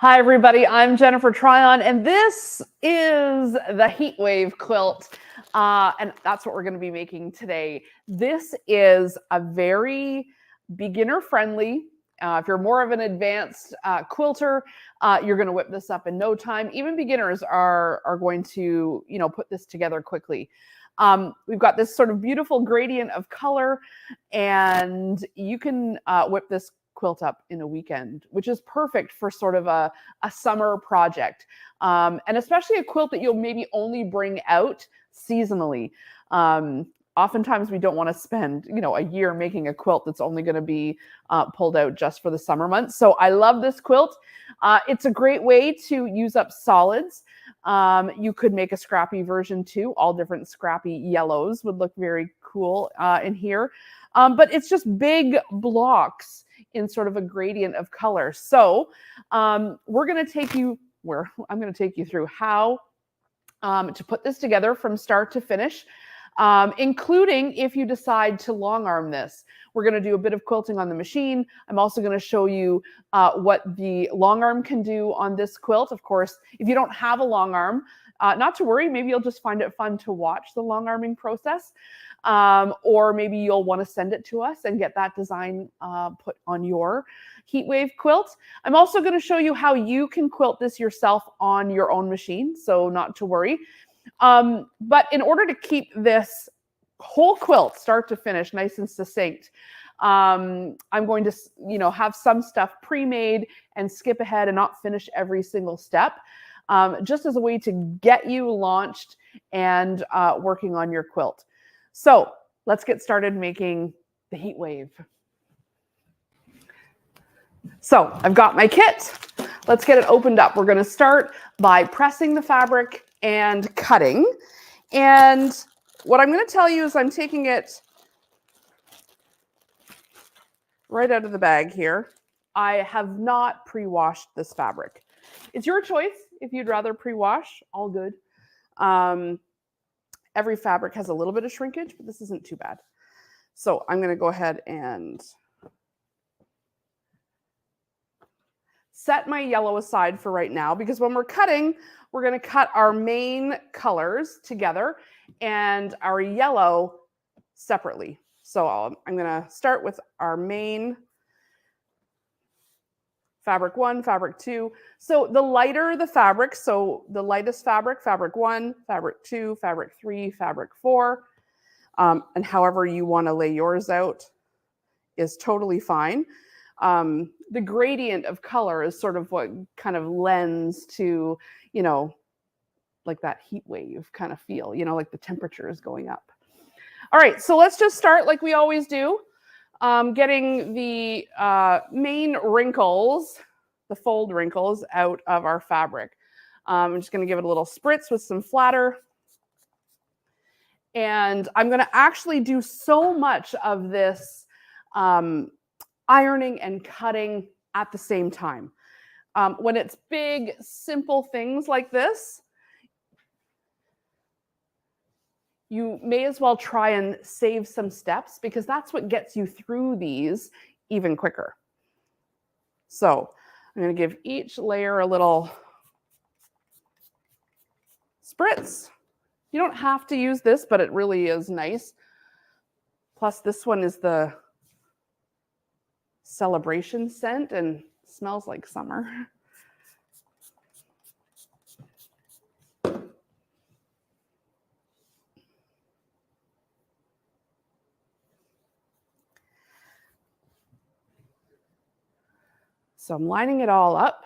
Hi, everybody. I'm Jennifer Tryon, and this is the Heatwave quilt. And that's what we're going to be making today. This is a very beginner-friendly. If you're more of an advanced quilter, you're going to whip this up in no time. Even beginners are going to, put this together quickly. We've got this sort of beautiful gradient of color, and you can whip this quilt up in a weekend, which is perfect for sort of a summer project. And especially a quilt that you'll maybe only bring out seasonally. Oftentimes we don't want to spend, a year making a quilt that's only going to be pulled out just for the summer months. So I love this quilt. It's a great way to use up solids. You could make a scrappy version too. All different scrappy yellows would look very cool in here. But it's just big blocks in sort of a gradient of color. So I'm going to take you through how to put this together from start to finish, including if you decide to long arm this. We're going to do a bit of quilting on the machine. I'm also going to show you what the long arm can do on this quilt. Of course, if you don't have a long arm, not to worry, maybe you'll just find it fun to watch the long arming process. Or maybe you'll want to send it to us and get that design put on your Heatwave quilt. I'm also going to show you how you can quilt this yourself on your own machine, so not to worry. But in order to keep this whole quilt start to finish nice and succinct, I'm going to have some stuff pre-made and skip ahead and not finish every single step, just as a way to get you launched and working on your quilt. So let's get started making the Heatwave. So I've got my kit. Let's get it opened up. We're going to start by pressing the fabric and cutting. And what I'm going to tell you is I'm taking it right out of the bag here. I have not pre-washed this fabric. It's your choice if you'd rather pre-wash, all good. Every fabric has a little bit of shrinkage, but this isn't too bad. So I'm going to go ahead and set my yellow aside for right now, because when we're cutting, we're going to cut our main colors together and our yellow separately. So I'm going to start with our main fabric 1, fabric 2. So the lighter the fabric, so the lightest fabric, fabric 1, fabric 2, fabric 3, fabric 4, and however you want to lay yours out is totally fine. The gradient of color is sort of what kind of lends to, like that heat wave kind of feel, like the temperature is going up. All right, so let's just start like we always do. Getting the main wrinkles, the fold wrinkles out of our fabric. I'm just going to give it a little spritz with some flatter. And I'm going to actually do so much of this ironing and cutting at the same time. When it's big, simple things like this, you may as well try and save some steps, because that's what gets you through these even quicker. So I'm going to give each layer a little spritz. You don't have to use this, but it really is nice. Plus, this one is the celebration scent and smells like summer. So I'm lining it all up.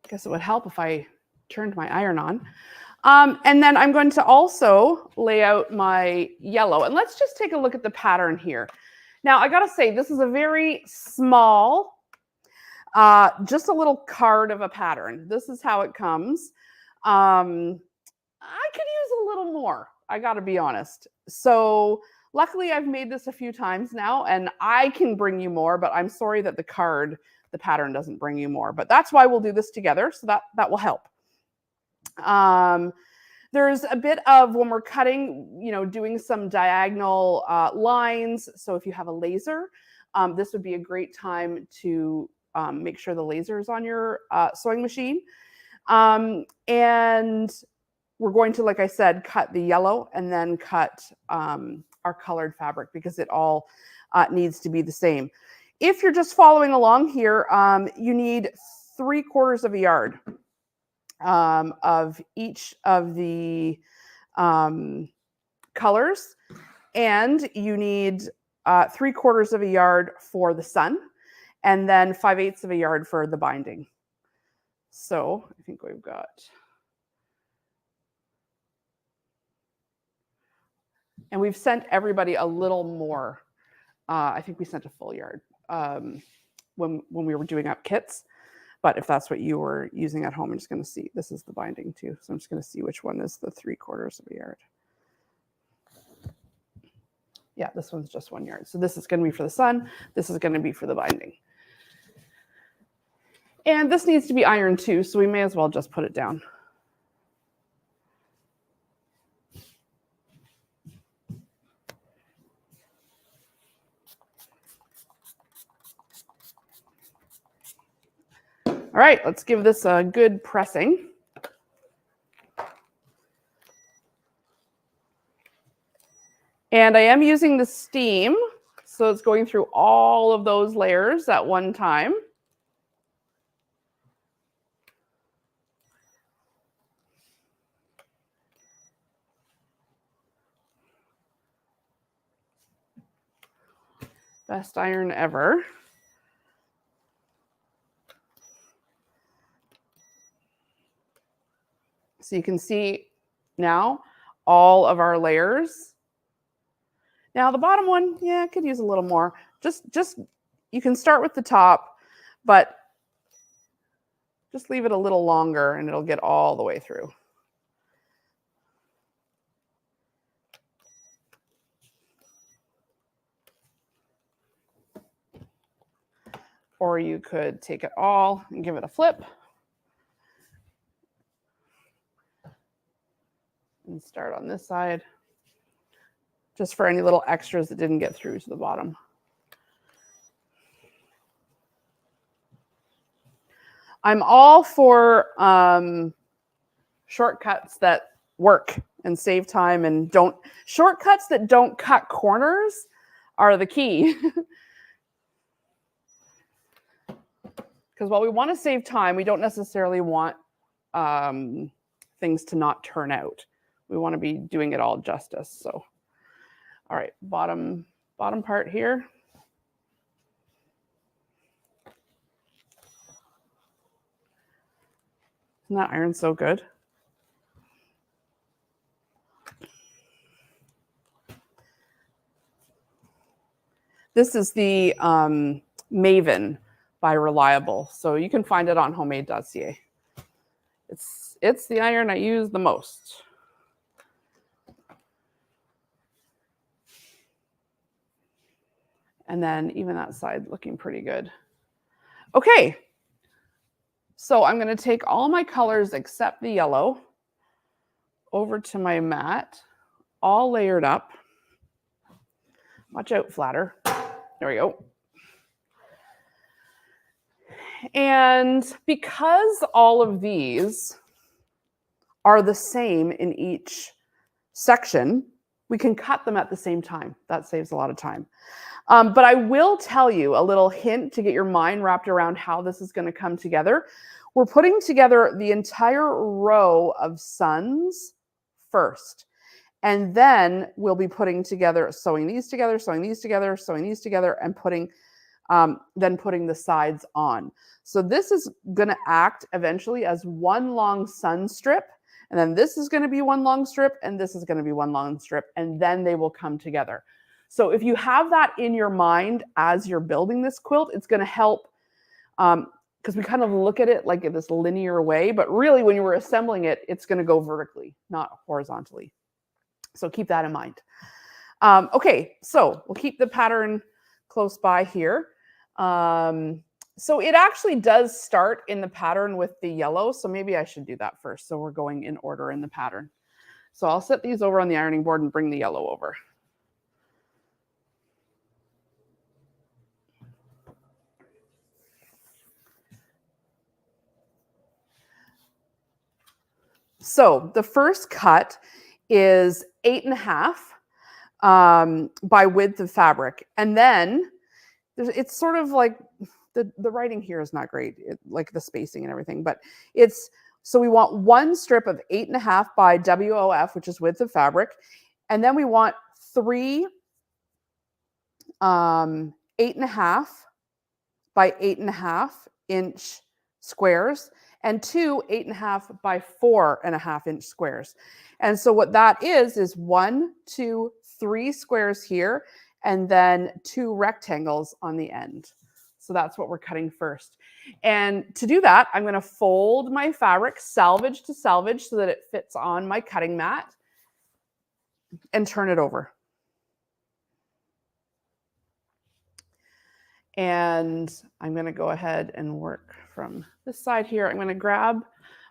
Guess it would help if I turned my iron on. And then I'm going to also lay out my yellow. And let's just take a look at the pattern here. Now, I got to say, this is a very small, just a little card of a pattern. This is how it comes. I could use a little more, I got to be honest. So luckily, I've made this a few times now, and I can bring you more, but I'm sorry that the pattern doesn't bring you more. But that's why we'll do this together, so that will help. There's a bit of when we're cutting, doing some diagonal lines. So if you have a laser, this would be a great time to make sure the laser is on your sewing machine. And we're going to, like I said, cut the yellow and then cut our colored fabric because it all needs to be the same. If you're just following along here, you need 3/4 of a yard of each of the colors, and you need 3/4 of a yard for the sun, and then 5/8 of a yard for the binding. So I think we've got, and we've sent everybody a little more. I think we sent a full yard when we were doing up kits. But if that's what you were using at home, I'm just going to see. This is the binding too. So I'm just going to see which one is the 3/4 of a yard. Yeah, this one's just 1 yard. So this is going to be for the sun. This is going to be for the binding. And this needs to be ironed too, so we may as well just put it down. All right, let's give this a good pressing. And I am using the steam, so it's going through all of those layers at one time. Best iron ever. So you can see now all of our layers. Now the bottom one, yeah, I could use a little more. Just you can start with the top, but just leave it a little longer and it'll get all the way through. Or you could take it all and give it a flip. And start on this side, just for any little extras that didn't get through to the bottom. I'm all for shortcuts that work and save time and shortcuts that don't cut corners are the key. Because while we want to save time, we don't necessarily want things to not turn out. We want to be doing it all justice. So, all right, bottom part here. Isn't that iron so good? This is the Maven by Reliable. So you can find it on homemade.ca. It's the iron I use the most. And then even that side looking pretty good. Okay, so I'm going to take all my colors except the yellow over to my mat, all layered up. Watch out, flatter. There we go. And because all of these are the same in each section, we can cut them at the same time. That saves a lot of time. But I will tell you a little hint to get your mind wrapped around how this is going to come together. We're putting together the entire row of suns first. And then we'll be putting together, sewing these together, sewing these together, sewing these together, and then putting the sides on. So this is going to act eventually as one long sun strip. And then this is going to be one long strip, and this is going to be one long strip, and then they will come together. So if you have that in your mind as you're building this quilt, it's going to help, because we kind of look at it like in this linear way, but really when you were assembling it, it's going to go vertically, not horizontally. So keep that in mind. Okay, so we'll keep the pattern close by here. So it actually does start in the pattern with the yellow, so maybe I should do that first. So we're going in order in the pattern. So I'll set these over on the ironing board and bring the yellow over. So the first cut is 8.5 by width of fabric. And then it's sort of like the writing here is not great, like the spacing and everything, but so we want one strip of 8.5 by WOF, which is width of fabric. And then we want 3 8.5 by 8.5 inch squares and 2 8.5 by 4.5 inch squares. And so what that is 1, 2, 3 squares here, and then 2 rectangles on the end. So that's what we're cutting first. And to do that, I'm going to fold my fabric salvage to salvage so that it fits on my cutting mat and turn it over. And I'm going to go ahead and work from this side here. I'm going to grab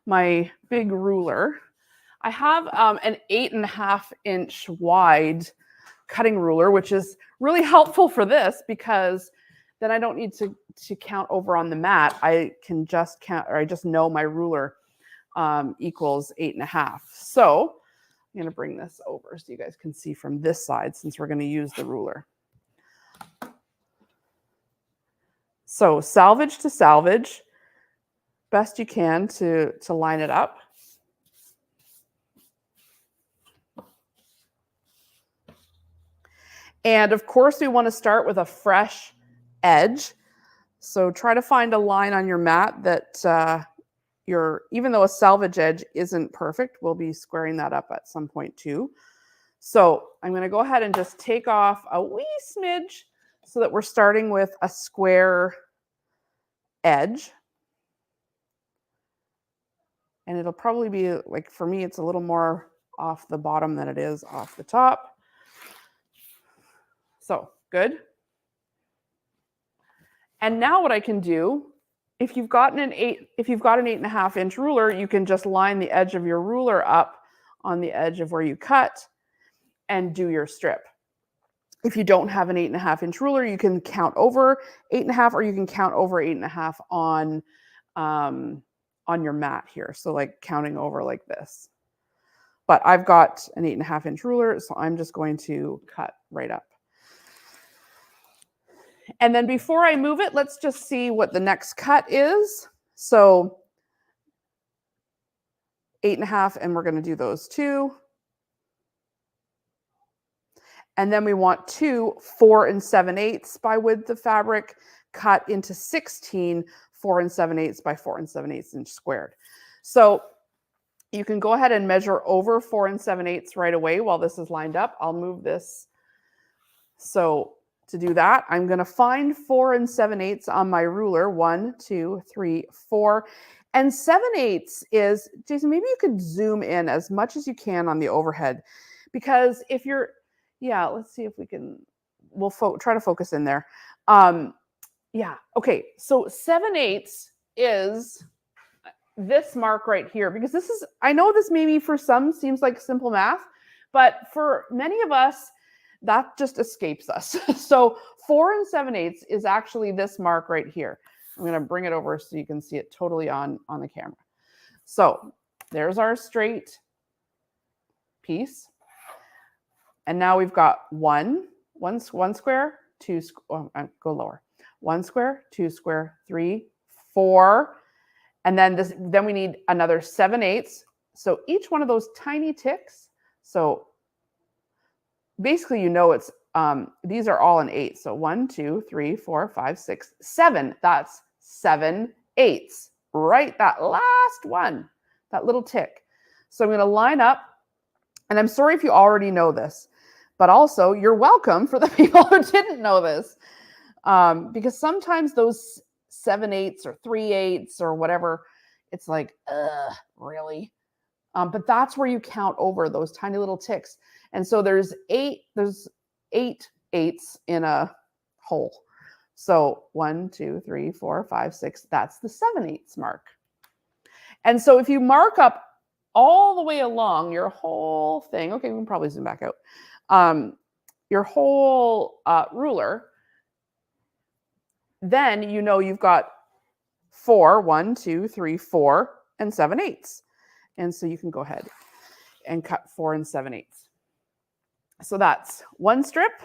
my big ruler. I have an 8.5 inch wide cutting ruler, which is really helpful for this because then I don't need to count over on the mat. I can just count, or I just know my ruler equals 8.5. So I'm going to bring this over so you guys can see from this side since we're going to use the ruler. So salvage to salvage, best you can to line it up. And of course, we want to start with a fresh edge. So try to find a line on your mat that even though a salvage edge isn't perfect, we'll be squaring that up at some point too. So I'm going to go ahead and just take off a wee smidge so that we're starting with a square edge. And it'll probably be, like for me, it's a little more off the bottom than it is off the top. So good. And now what I can do, if you've got an 8.5 inch ruler, you can just line the edge of your ruler up on the edge of where you cut and do your strip. If you don't have an 8.5 inch ruler, you can count over 8.5, or you can count over 8.5 on your mat here. So like counting over like this. But I've got an 8.5 inch ruler, so I'm just going to cut right up. And then before I move it, let's just see what the next cut is. So 8.5, and we're going to do those 2. And then we want 2 4 7/8 by width of fabric cut into 16 4 7/8 by 4 7/8 inch squared. So you can go ahead and measure over 4 7/8 right away while this is lined up. I'll move this. So to do that, I'm going to find 4 7/8 on my ruler. 1, 2, 3, 4. And 7/8 is, Jason, maybe you could zoom in as much as you can on the overhead. Because if you're, yeah, let's see if we can, we'll try to focus in there. Yeah, okay, so 7/8 is this mark right here. Because this is, I know this maybe for some seems like simple math, but for many of us, that just escapes us. So 4 7/8 is actually this mark right here. I'm going to bring it over so you can see it totally on the camera. So there's our straight piece. And now we've got one square, 2, go lower. 1 square, 2 square, 3, 4. And then we need another 7/8. So each one of those tiny ticks. So basically, you know, it's these are all an 8. So 1, 2, 3, 4, 5, 6, 7. That's 7/8. Right, that last one, that little tick. So I'm going to line up, and I'm sorry if you already know this, but also you're welcome for the people who didn't know this, because sometimes those 7/8 or 3/8 or whatever, it's like, really? But that's where you count over those tiny little ticks. And so there's 8 8/8 in a hole. So 1, 2, 3, 4, 5, 6, that's the 7/8 mark. And so if you mark up all the way along your whole thing. Okay, we can probably zoom back out. Your whole ruler, then you know you've got 1, 2, 3, 4, and 7/8. And so you can go ahead and cut 4 and 7/8. So that's one strip.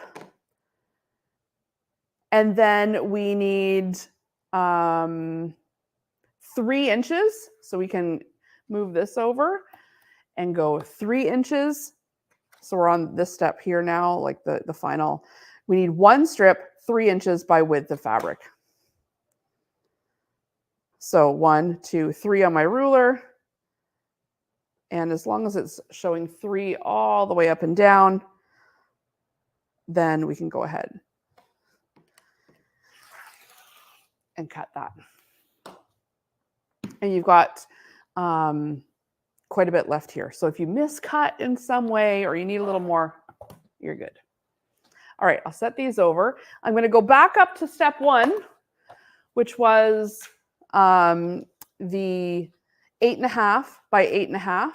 And then we need 3 inches. So we can move this over and go 3 inches. So we're on this step here now, like the final. We need one strip, 3 inches by width of fabric. So 1, 2, 3 on my ruler. And as long as it's showing 3 all the way up and down, then we can go ahead and cut that. And you've got quite a bit left here. So if you miscut in some way or you need a little more, you're good. All right, I'll set these over. I'm going to go back up to step 1, which was the 8.5 by 8.5.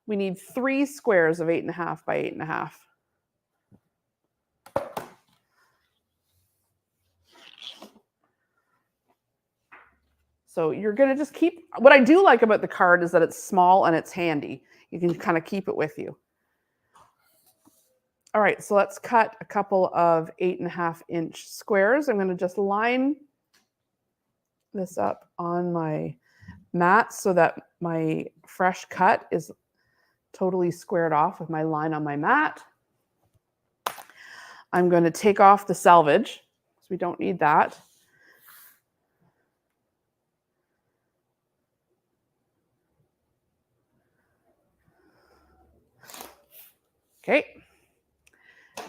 We need 3 squares of 8.5 by 8.5. So you're going to just keep, what I do like about the card is that it's small and it's handy. You can kind of keep it with you. All right, so let's cut a couple of 8.5-inch squares. I'm going to just line this up on my mat so that my fresh cut is totally squared off with my line on my mat. I'm going to take off the selvage, so we don't need that. Okay.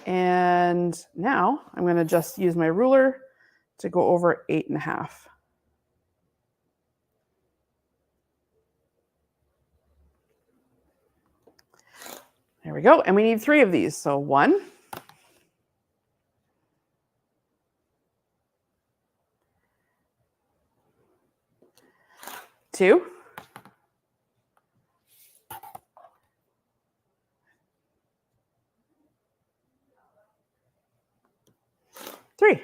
And now I'm going to just use my ruler to go over 8.5. There we go. And we need 3 of these. So 1, 2, 3.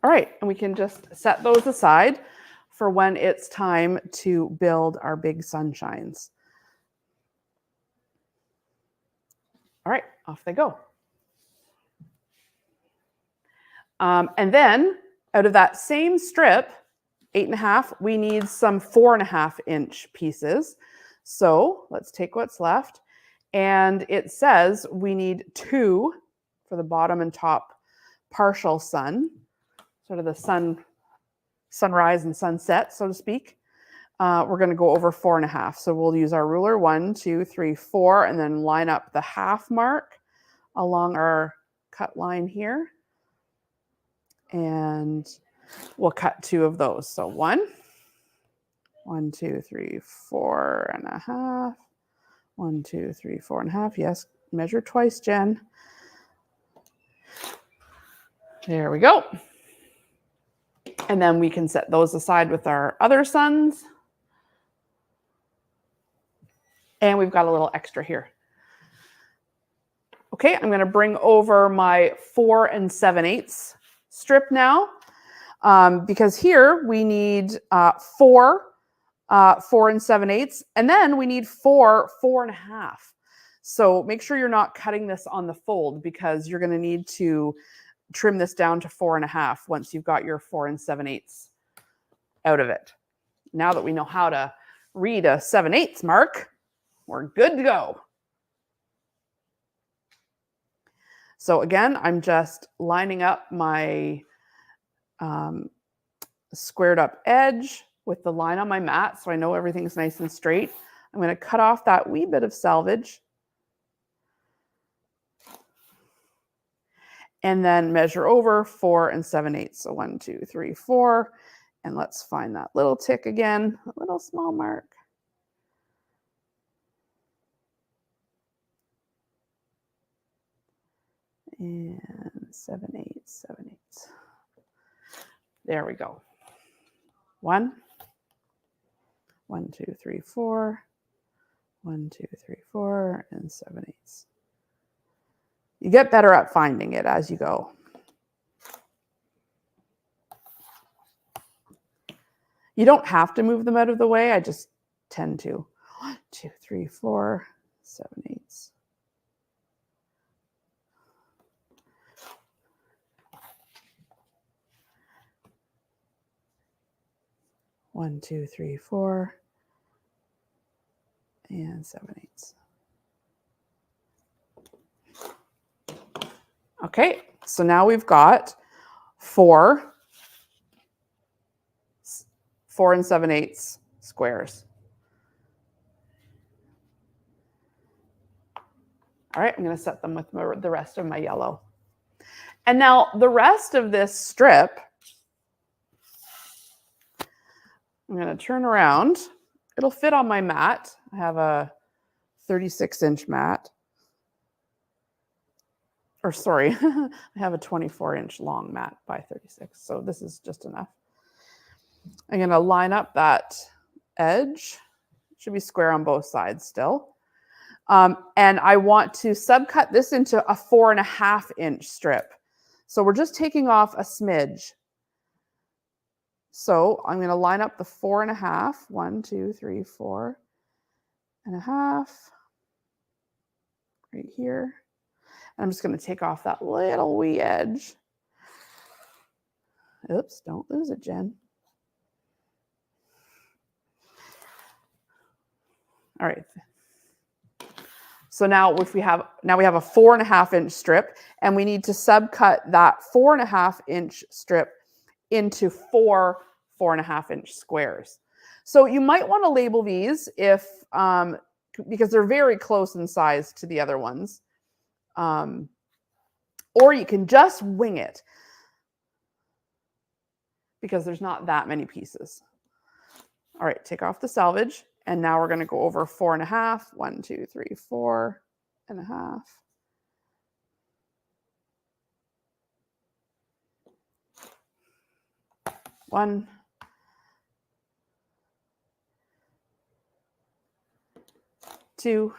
All right, and we can just set those aside for when it's time to build our big sunshines. All right, off they go. And then out of that same strip, 8.5, we need some 4.5-inch pieces. So let's take what's left. And it says we need 2 for the bottom and top partial sun, sort of the sunrise and sunset, so to speak. We're going to go over 4.5. So we'll use our ruler, 1, 2, 3, 4, and then line up the half mark along our cut line here. And we'll cut 2 of those. So 1, 2, 3, 4.5. 1, 2, 3, 4.5. Yes, measure twice, Jen. There we go. And then we can set those aside with our other suns. And we've got a little extra here. Okay, I'm going to bring over my 4 7/8 strip now, because here we need 4 7/8, and then we need 4 4.5. So make sure you're not cutting this on the fold, because you're going to need to trim this down to 4.5 once you've got your 4 7/8 out of it. Now that we know how to read a 7/8 mark, we're good to go. So again, I'm just lining up my squared up edge with the line on my mat so I know everything's nice and straight. I'm going to cut off that wee bit of selvage and then measure over 4 7/8. So 1, 2, 3, 4. And let's find that little tick again, a little small mark. And 7/8, 7/8. There we go. 1, 1, 2, 3, 4. 1, 2, 3, 4, and 7/8. You get better at finding it as you go. You don't have to move them out of the way. I just tend to. 1, 2, 3, 4, 7/8. 1, 2, 3, 4, and 7/8. Okay, so now we've got 4 and 7/8 squares. All right, I'm going to set them with the rest of my yellow. And now the rest of this strip, I'm going to turn around. It'll fit on my mat. I have a 36-inch mat. Or sorry, I have a 24-inch long mat by 36. So this is just enough. I'm going to line up that edge. It should be square on both sides still. And I want to subcut this into a 4.5-inch strip. So we're just taking off a smidge. So I'm going to line up the 4.5. 1, 2, 3, 4.5. Right here. And I'm just going to take off that little wee edge. Oops, don't lose it, Jen. All right. So now we have a 4.5-inch strip, and we need to subcut that 4.5-inch strip into 4 4.5-inch squares. So you might want to label these if because they're very close in size to the other ones. Or you can just wing it because there's not that many pieces. All right, take off the selvage. And now we're going to go over 4.5. 1, 2, 3, 4.5. One. 2.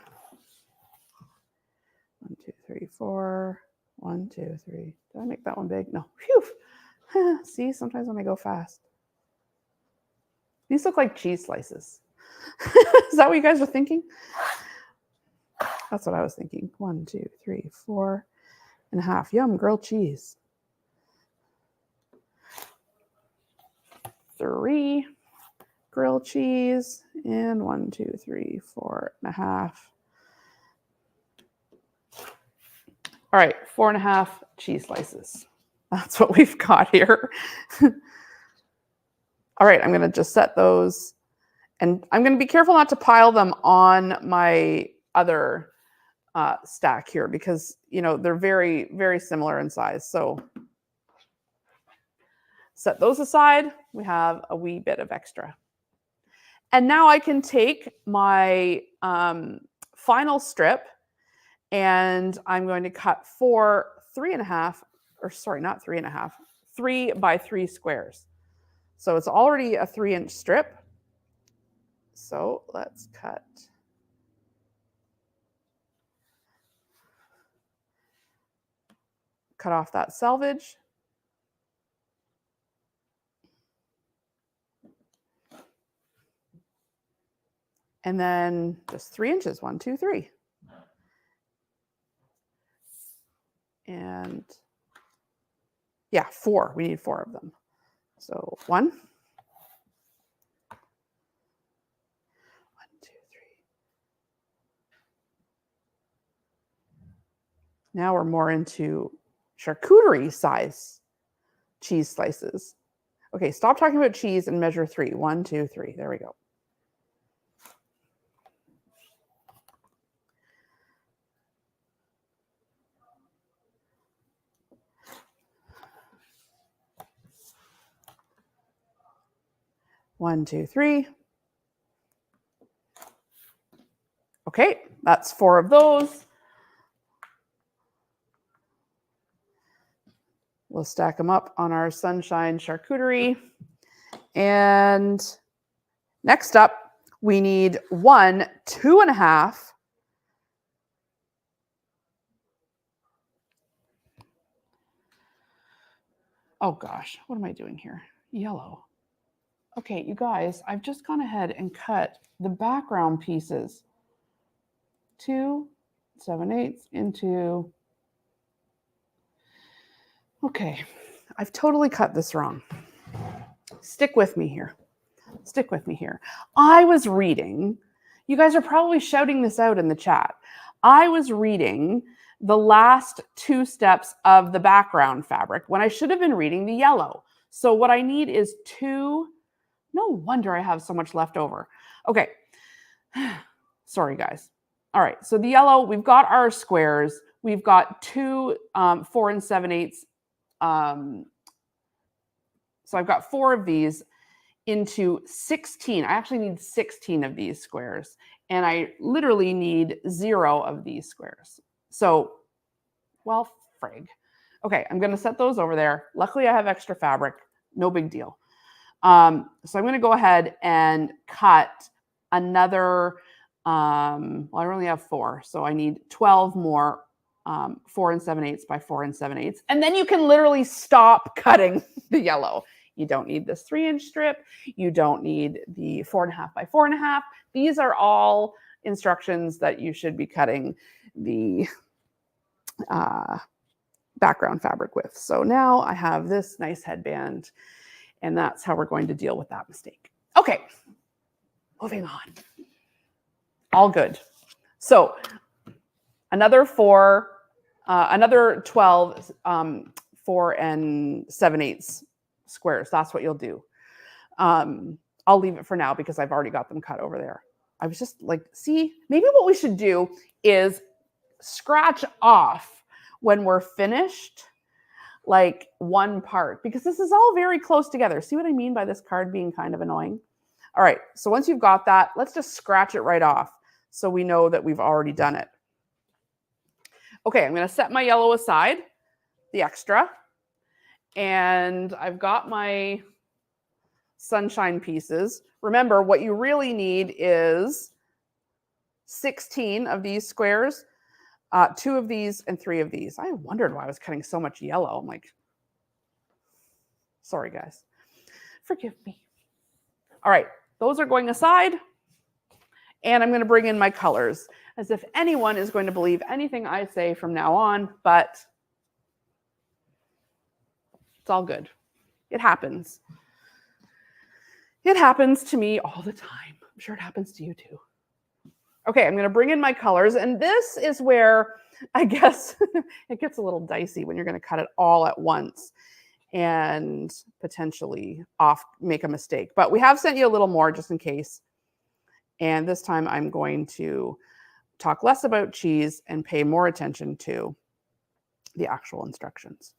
1, 2, 3, 4. 1, 2, 3. Did I make that one big? No. Phew. See, sometimes when I go fast. These look like cheese slices. Is that what you guys were thinking? That's what I was thinking. 1, 2, 3, 4.5. Yum, grilled cheese. 3 grilled cheese. And 1, 2, 3, 4.5. All right, 4.5 cheese slices. That's what we've got here. All right, I'm going to just set those. And I'm going to be careful not to pile them on my other stack here because, you know, they're very, very similar in size. So set those aside. We have a wee bit of extra. And now I can take my final strip and I'm going to cut 3.5, or sorry, not 3.5, 3 by 3 squares. So it's already a 3-inch strip. So let's cut. Cut off that selvage. And then just 3 inches, 1, 2, 3. And yeah, 4, we need 4 of them. So 1. 1, 2, 3. Now we're more into charcuterie size cheese slices. Okay, stop talking about cheese and measure 3. 1, 2, 3. There we go. One, 2, 3. Okay, that's 4 of those. We'll stack them up on our sunshine charcuterie. And next up, We need 1 2.5. Oh gosh, what am I doing here? Yellow. Okay, you guys, I've just gone ahead and cut the background pieces. 2 7/8 into. Okay, I've totally cut this wrong. Stick with me here. Stick with me here. I was reading, you guys are probably shouting this out in the chat. I was reading the last 2 steps of the background fabric when I should have been reading the yellow. So what I need is 2. No wonder I have so much left over. Okay. Sorry, guys. All right. So the yellow, we've got our squares. We've got 2 4 7/8. So I've got 4 of these into 16. I actually need 16 of these squares. And I literally need 0 of these squares. So, well, frig. Okay, I'm going to set those over there. Luckily, I have extra fabric. No big deal. So I'm going to go ahead and cut another, well, I only have 4. So I need 12 more 4 7/8 by 4 7/8. And then you can literally stop cutting the yellow. You don't need this 3-inch strip. You don't need the 4.5 by 4.5. These are all instructions that you should be cutting the background fabric with. So now I have this nice headband, and that's how we're going to deal with that mistake. Okay, moving on. All good. So another 4, another 12 4 7/8 squares. That's what you'll do. I'll leave it for now because I've already got them cut over there. I was just like, see, maybe what we should do is scratch off when we're finished, like one part, because this is all very close together. See what I mean by this card being kind of annoying? All right, so once you've got that, let's just scratch it right off so we know that we've already done it. Okay, I'm going to set my yellow aside, the extra, and I've got my sunshine pieces. Remember, what you really need is 16 of these squares, 2 of these, and 3 of these. I wondered why I was cutting so much yellow. I'm like, sorry, guys. Forgive me. All right, those are going aside. And I'm going to bring in my colors, as if anyone is going to believe anything I say from now on, but it's all good. It happens. It happens to me all the time. I'm sure it happens to you too. Okay, I'm going to bring in my colors, and this is where I guess it gets a little dicey when you're going to cut it all at once and potentially make a mistake. But we have sent you a little more just in case. And this time I'm going to talk less about cheese and pay more attention to the actual instructions.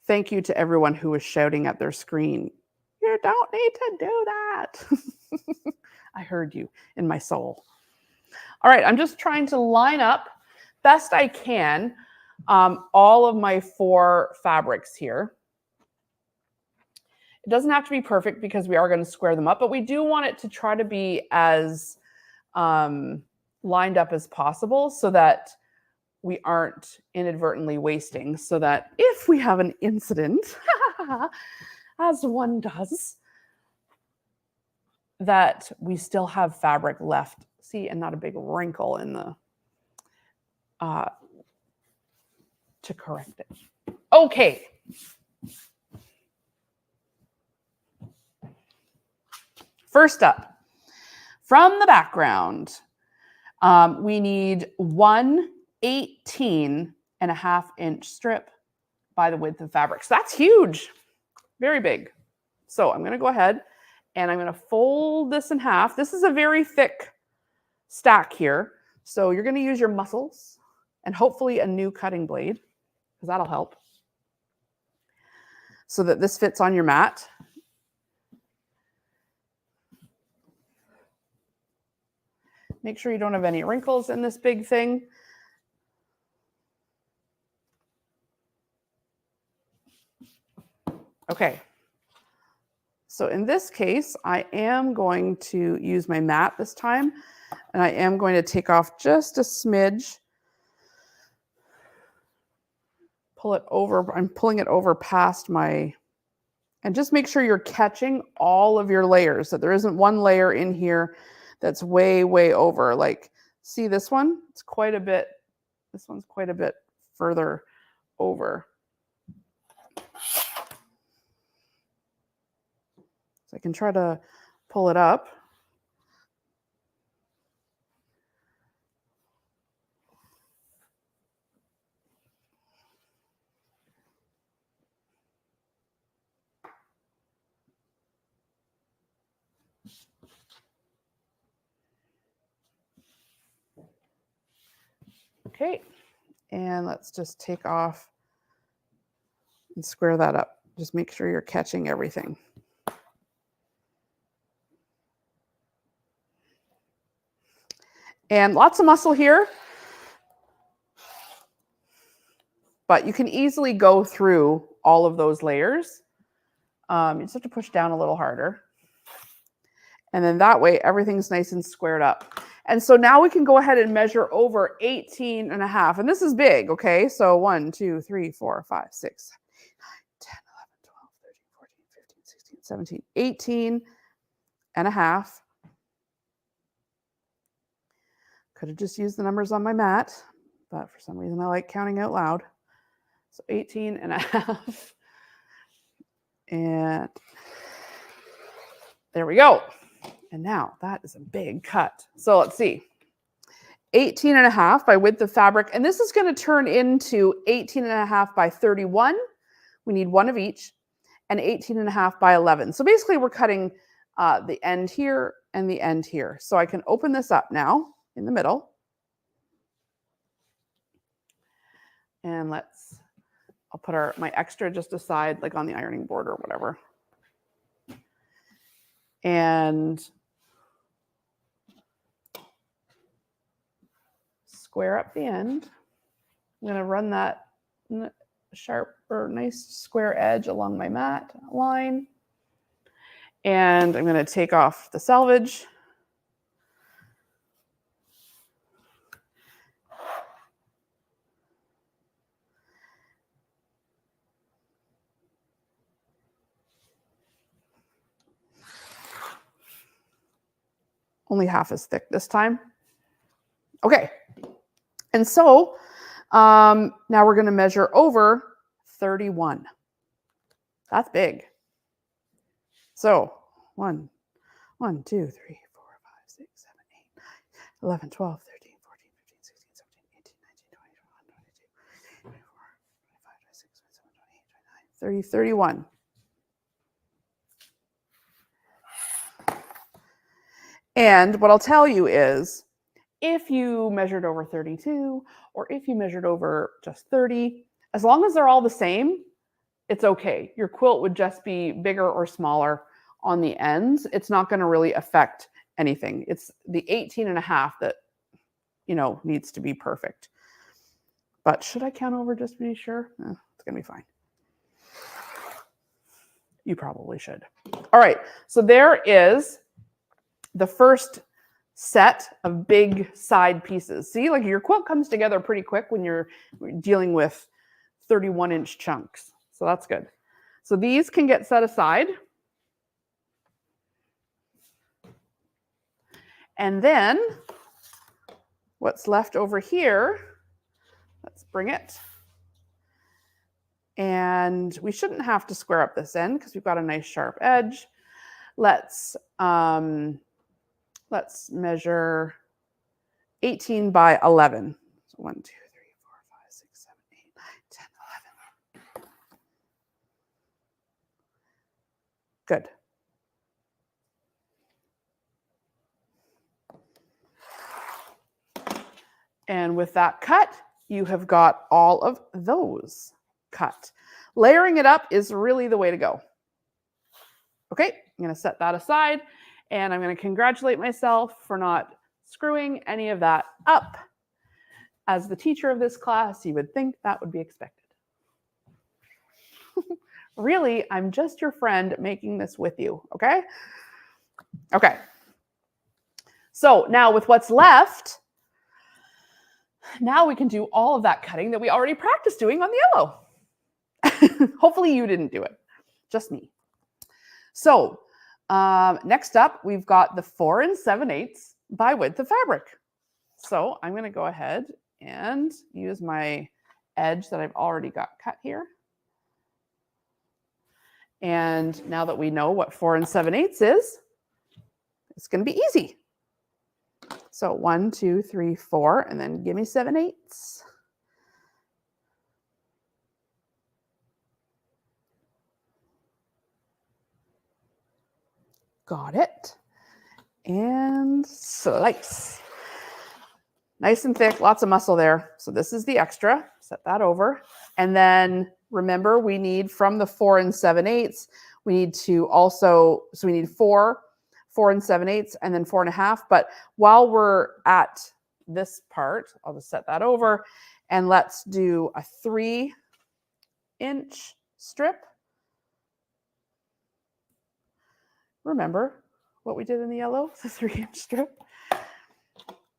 Thank you to everyone who was shouting at their screen. You don't need to do that. I heard you in my soul. All right, I'm just trying to line up best I can all of my 4 fabrics here. It doesn't have to be perfect because we are going to square them up, but we do want it to try to be as lined up as possible so that we aren't inadvertently wasting, so that if we have an incident, as one does, that we still have fabric left. See, and not a big wrinkle in the, to correct it. Okay. First up, from the background, we need 1 18.5-inch strip by the width of fabric. So that's huge, very big. So I'm going to go ahead and I'm going to fold this in half. This is a very thick stack here. So you're going to use your muscles and hopefully a new cutting blade, because that'll help, so that this fits on your mat. Make sure you don't have any wrinkles in this big thing. So in this case, I am going to use my mat this time, and I am going to take off just a smidge. Pull it over. I'm pulling it over past my, and just make sure you're catching all of your layers, that there isn't one layer in here that's way, way over. Like, see this one? It's quite a bit, this one's quite a bit further over. So I can try to pull it up. Okay, and let's just take off and square that up. Just make sure you're catching everything. And lots of muscle here, but you can easily go through all of those layers. You just have to push down a little harder. And then that way, everything's nice and squared up. And so now we can go ahead and measure over 18 and a half. And this is big, okay? So 1, 2, 3, 4, 5, 6, 10, 11, 12, 13, 14, 15, 16, 17, 18 and a half. Could have just used the numbers on my mat, but for some reason I like counting out loud. So 18 and a half. And there we go. And now that is a big cut. So let's see. 18 and a half by width of fabric. And this is going to turn into 18 and a half by 31. We need one of each. And 18 and a half by 11. So basically we're cutting the end here and the end here. So I can open this up now in the middle. And I'll put my extra just aside, like on the ironing board or whatever. And square up the end. I'm going to run that sharp or nice square edge along my mat line. And I'm going to take off the selvage. Only half as thick this time. Okay. And so now we're going to measure over 31. That's big. So 1, 2, 3, 4, 5, 6, 7, 8, 9, 11, 12, 13, 14, 15, 16, 17, 18, 19, 20, 21, 22, 24, 25, 26, 27, 28, 29, 30, 31. And what I'll tell you is, if you measured over 32, or if you measured over just 30, as long as they're all the same, it's okay. Your quilt would just be bigger or smaller on the ends. It's not going to really affect anything. It's the 18 and a half that, needs to be perfect. But should I count over just to be sure? It's going to be fine. You probably should. All right. So there is the first set of big side pieces. See, like your quilt comes together pretty quick when you're dealing with 31-inch chunks. So that's good. So these can get set aside. And then what's left over here, let's bring it. And we shouldn't have to square up this end because we've got a nice sharp edge. Let's measure 18 by 11. So 1, 2, 3, 4, 5, 6, 7, 8, 9, 10, 11. Good. And with that cut, you have got all of those cut. Layering it up is really the way to go. Okay, I'm going to set that aside, and I'm going to congratulate myself for not screwing any of that up. As the teacher of this class, you would think that would be expected. Really, I'm just your friend making this with you, okay? Okay. So now with what's left, now we can do all of that cutting that we already practiced doing on the yellow. Hopefully you didn't do it, just me. So next up, we've got the 4 7/8 by width of fabric. So I'm going to go ahead and use my edge that I've already got cut here. And now that we know what 4 7/8 is, it's going to be easy. So 1, 2, 3, 4, and then give me 7/8. Got it. And slice. Nice and thick, lots of muscle there. So this is the extra. Set that over. And then remember, we need from the 4 7/8, we need to also, so we need 4 7/8, and then 4.5. But while we're at this part, I'll just set that over and let's do a 3-inch strip. Remember what we did in the yellow, the 3-inch strip.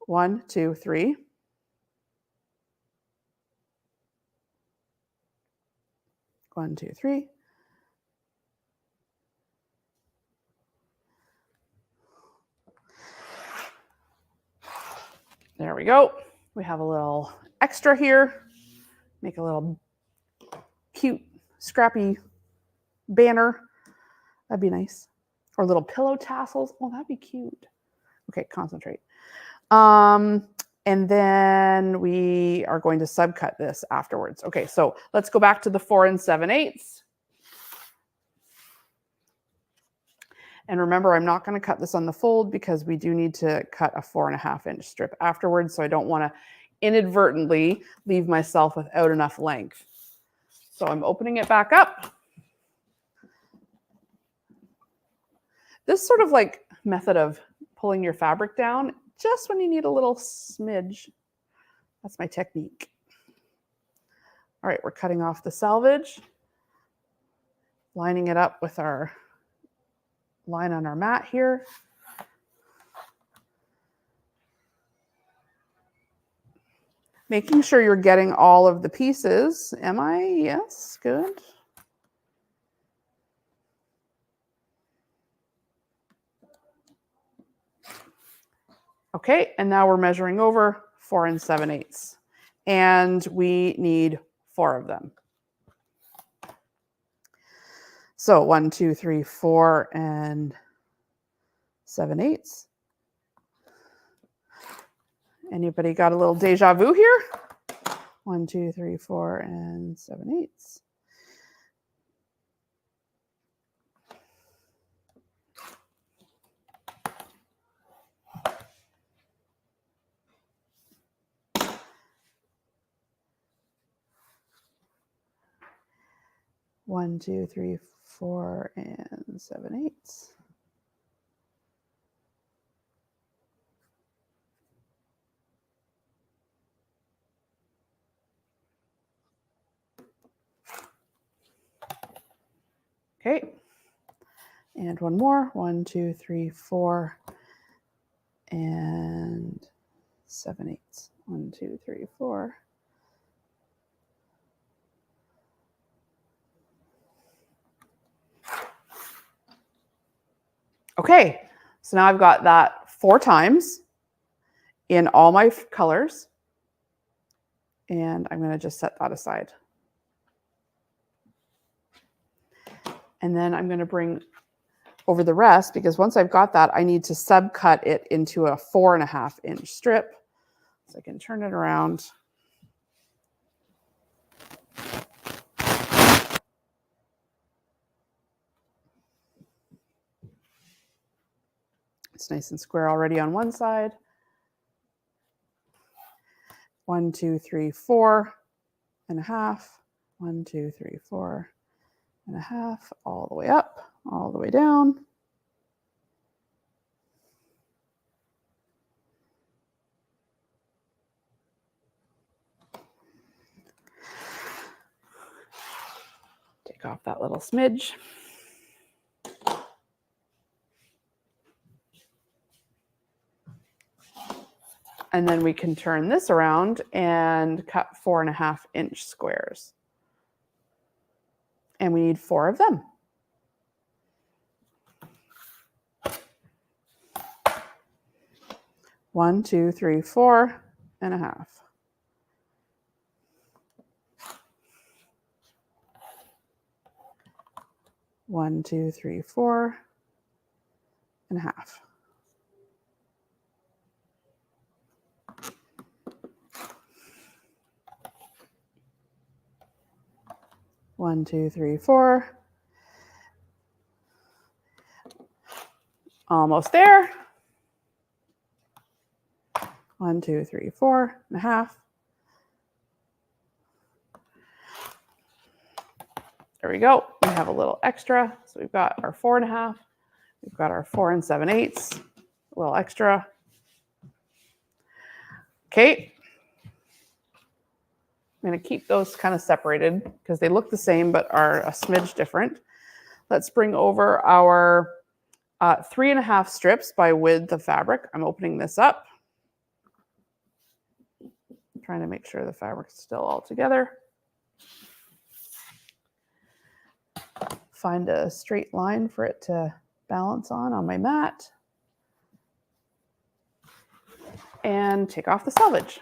1, 2, 3. One, two, three. There we go. We have a little extra here. Make a little cute, scrappy banner. That'd be nice. Or little pillow tassels. Oh, that'd be cute. Okay, concentrate. And then we are going to subcut this afterwards. Okay, so let's go back to the 4 7/8. And remember, I'm not going to cut this on the fold because we do need to cut a 4.5-inch strip afterwards. So I don't want to inadvertently leave myself without enough length. So I'm opening it back up. This sort of like method of pulling your fabric down just when you need a little smidge. That's my technique. All right, we're cutting off the selvage, lining it up with our line on our mat here. Making sure you're getting all of the pieces. Am I? Yes, good. Okay, and now we're measuring over 4 7/8. And we need 4 of them. So 1, 2, 3, 4, and 7/8. Anybody got a little deja vu here? 1, 2, 3, 4, and 7/8. One, two, three, 4, and 7/8. Okay. And one more. 1, 2, 3, 4, and 7/8. 1, 2, 3, 4. Okay, so now I've got that 4 times in all my colors. And I'm going to just set that aside. And then I'm going to bring over the rest, because once I've got that, I need to subcut it into a 4.5-inch strip. So I can turn it around. It's nice and square already on one side. 1, 2, 3, 4.5. 1, 2, 3, 4.5. All the way up, all the way down. Take Take off that little smidge. And then we can turn this around and cut 4.5-inch squares. And we need 4 of them. One, 2, 3, 4.5. One, 2, 3, 4.5. One, 2, 3, 4. Almost there. 1, 2, 3, 4.5. There we go. We have a little extra. So we've got our 4.5. We've got our 4 7/8. A little extra. Okay. I'm going to keep those kind of separated because they look the same but are a smidge different. Let's bring over our 3.5 strips by width of fabric. I'm opening this up. Trying to make sure the fabric's still all together. Find a straight line for it to balance on my mat. And take off the selvage.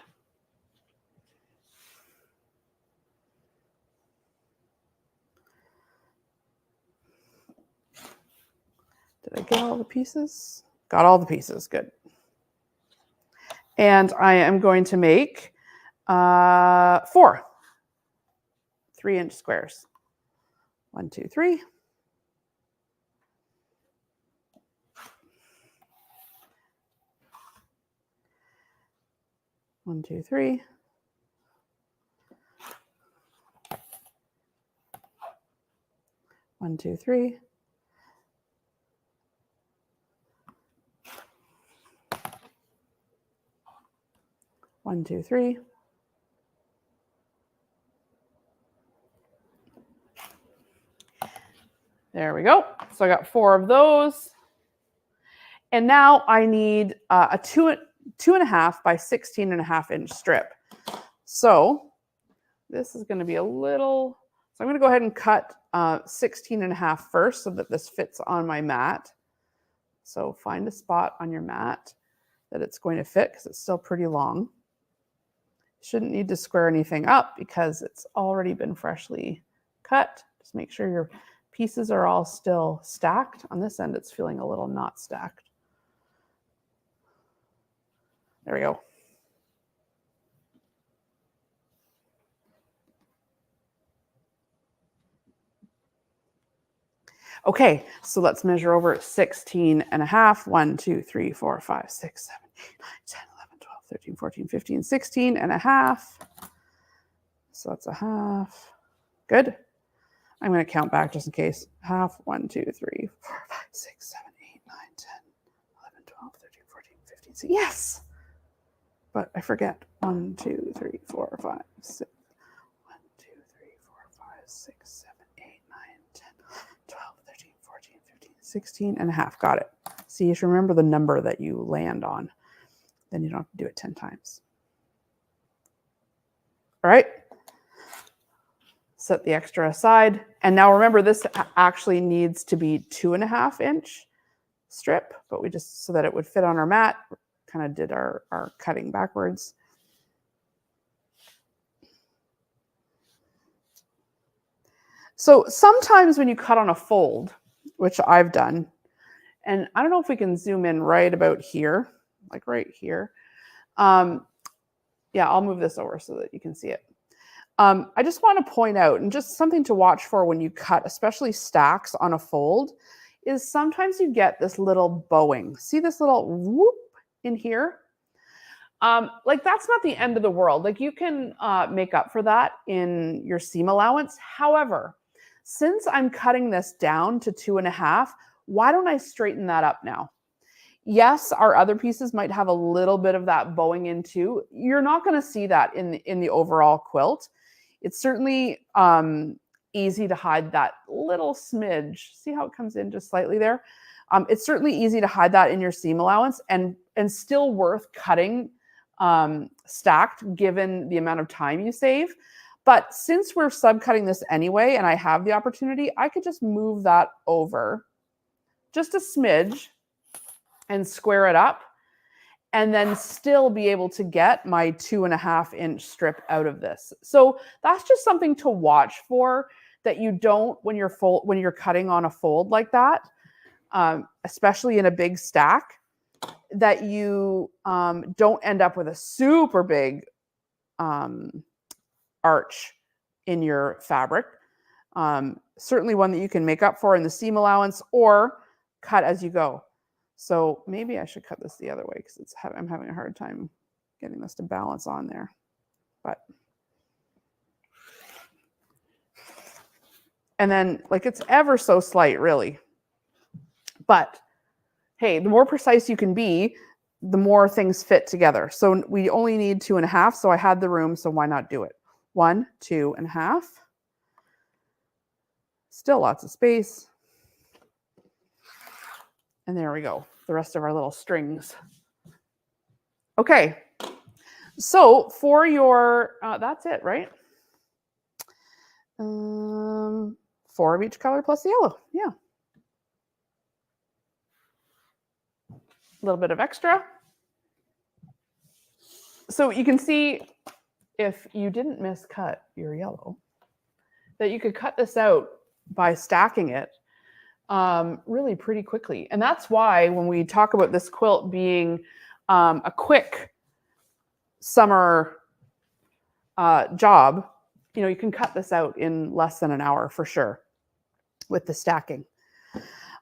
Did I get all the pieces? Got all the pieces, good. And I am going to make 4 3-inch squares. 1, 2, 3. 1, 2, 3. 1, 2, 3. 1, 2, 3. There we go. So I got 4 of those. And now I need a 2.5 by 16.5-inch strip. So this is going to be a little, so I'm going to go ahead and cut 16.5 first so that this fits on my mat. So find a spot on your mat that it's going to fit because it's still pretty long. Shouldn't need to square anything up because it's already been freshly cut. Just make sure your pieces are all still stacked. On this end, it's feeling a little not stacked. There we go. Okay, so let's measure over 16.5. 1, 2, 3, 4, 5, 6, 7, 8, 9, 10, 11, 12, 13, 14, 15, 16.5. So that's a half. Good. I'm going to count back just in case. Half, 1, 2, 3, 4, 5, 6, 7, 8, 9, 10, 11, 12, 13, 14, 15. So yes. But I forget. 1, 2, 3, 4, 5, 6. 1, 2, 3, 4, 5, 6, 7, 8, 9, 10, 12, 13, 14, 15, 16.5. Got it. See, you should remember the number that you land on. Then you don't have to do it 10 times. All right. Set the extra aside. And now remember, this actually needs to be 2.5-inch strip, but we just, so that it would fit on our mat, kind of did our cutting backwards. So sometimes when you cut on a fold, which I've done, and I don't know if we can zoom in right about here, like right here. Yeah, I'll move this over so that you can see it. I just want to point out, and just something to watch for when you cut, especially stacks on a fold, is sometimes you get this little bowing. See this little whoop in here? Like that's not the end of the world. Like you can make up for that in your seam allowance. However, since I'm cutting this down to 2.5, why don't I straighten that up now? Yes, our other pieces might have a little bit of that bowing in too. You're not going to see that in the overall quilt. It's certainly easy to hide that little smidge. See how it comes in just slightly there? It's certainly easy to hide that in your seam allowance and still worth cutting stacked given the amount of time you save. But since we're subcutting this anyway, and I have the opportunity, I could just move that over just a smidge and square it up, and then still be able to get my 2.5-inch strip out of this. So that's just something to watch for, that you don't, when you're cutting on a fold like that, especially in a big stack, that you don't end up with a super big arch in your fabric. Certainly one that you can make up for in the seam allowance or cut as you go. So maybe I should cut this the other way because I'm having a hard time getting this to balance on there. But and then like it's ever so slight, really. But hey, the more precise you can be, the more things fit together. So we only need 2.5. So I had the room, so why not do it? 1, 2.5. Still lots of space. And there we go, the rest of our little strings. Okay, so for your, that's it, right? 4 of each color plus the yellow, yeah. A little bit of extra. So you can see, if you didn't miscut your yellow, that you could cut this out by stacking it really pretty quickly. And that's why when we talk about this quilt being a quick summer job, you know, you can cut this out in less than an hour for sure with the stacking.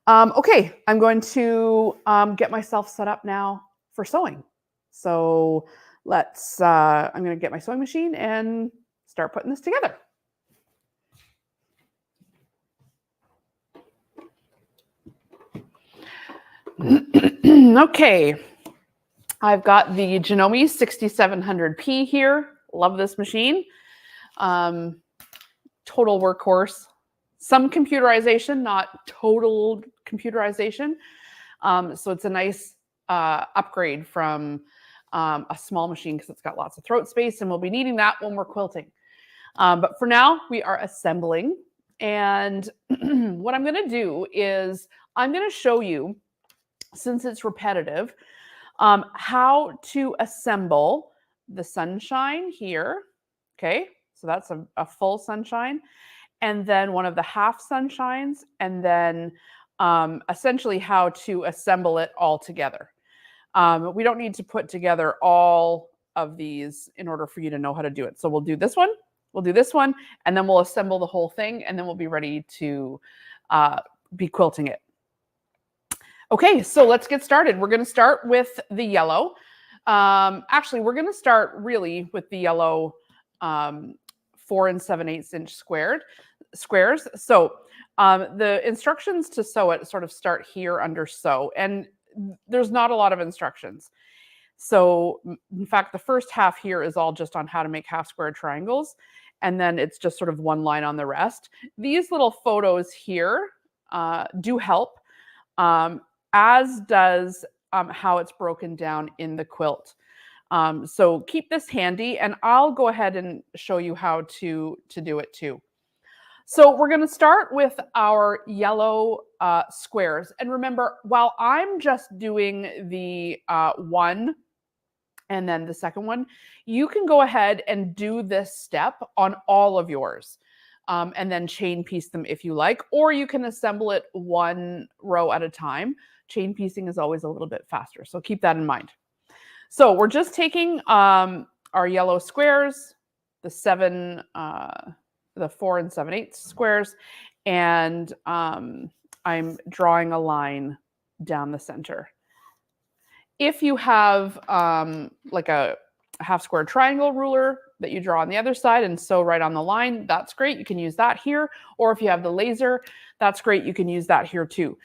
Okay, I'm going to get myself set up now for sewing. So let's, I'm going to get my sewing machine and start putting this together. Okay, I've got the Janome 6700P here. Love this machine. Total workhorse. Some computerization, not total computerization. So it's a nice upgrade from a small machine because it's got lots of throat space, and we'll be needing that when we're quilting. But for now, we are assembling. And what I'm going to do is I'm going to show you, since it's repetitive, how to assemble the sunshine here. Okay, so that's a full sunshine, and then one of the half sunshines, and then essentially how to assemble it all together. We don't need to put together all of these in order for you to know how to do it. So we'll do this one, and then we'll assemble the whole thing, and then we'll be ready to be quilting it. Okay, so let's get started. We're going to start with the yellow. Actually, we're going to start really with the yellow 4 7/8 inch squares. So the instructions to sew it sort of start here under sew, and there's not a lot of instructions. So in fact, the first half here is all just on how to make half square triangles, and then it's just sort of one line on the rest. These little photos here do help, as does how it's broken down in the quilt. So keep this handy, and I'll go ahead and show you how to do it too. So we're going to start with our yellow squares. And remember, while I'm just doing the one and then the second one, you can go ahead and do this step on all of yours. And then chain piece them if you like, or you can assemble it one row at a time. Chain piecing is always a little bit faster, so keep that in mind. So we're just taking our yellow squares, the 4 7/8 squares, and I'm drawing a line down the center. If you have like a half square triangle ruler that you draw on the other side and sew right on the line, that's great. You can use that here. Or if you have the laser, that's great. You can use that here too.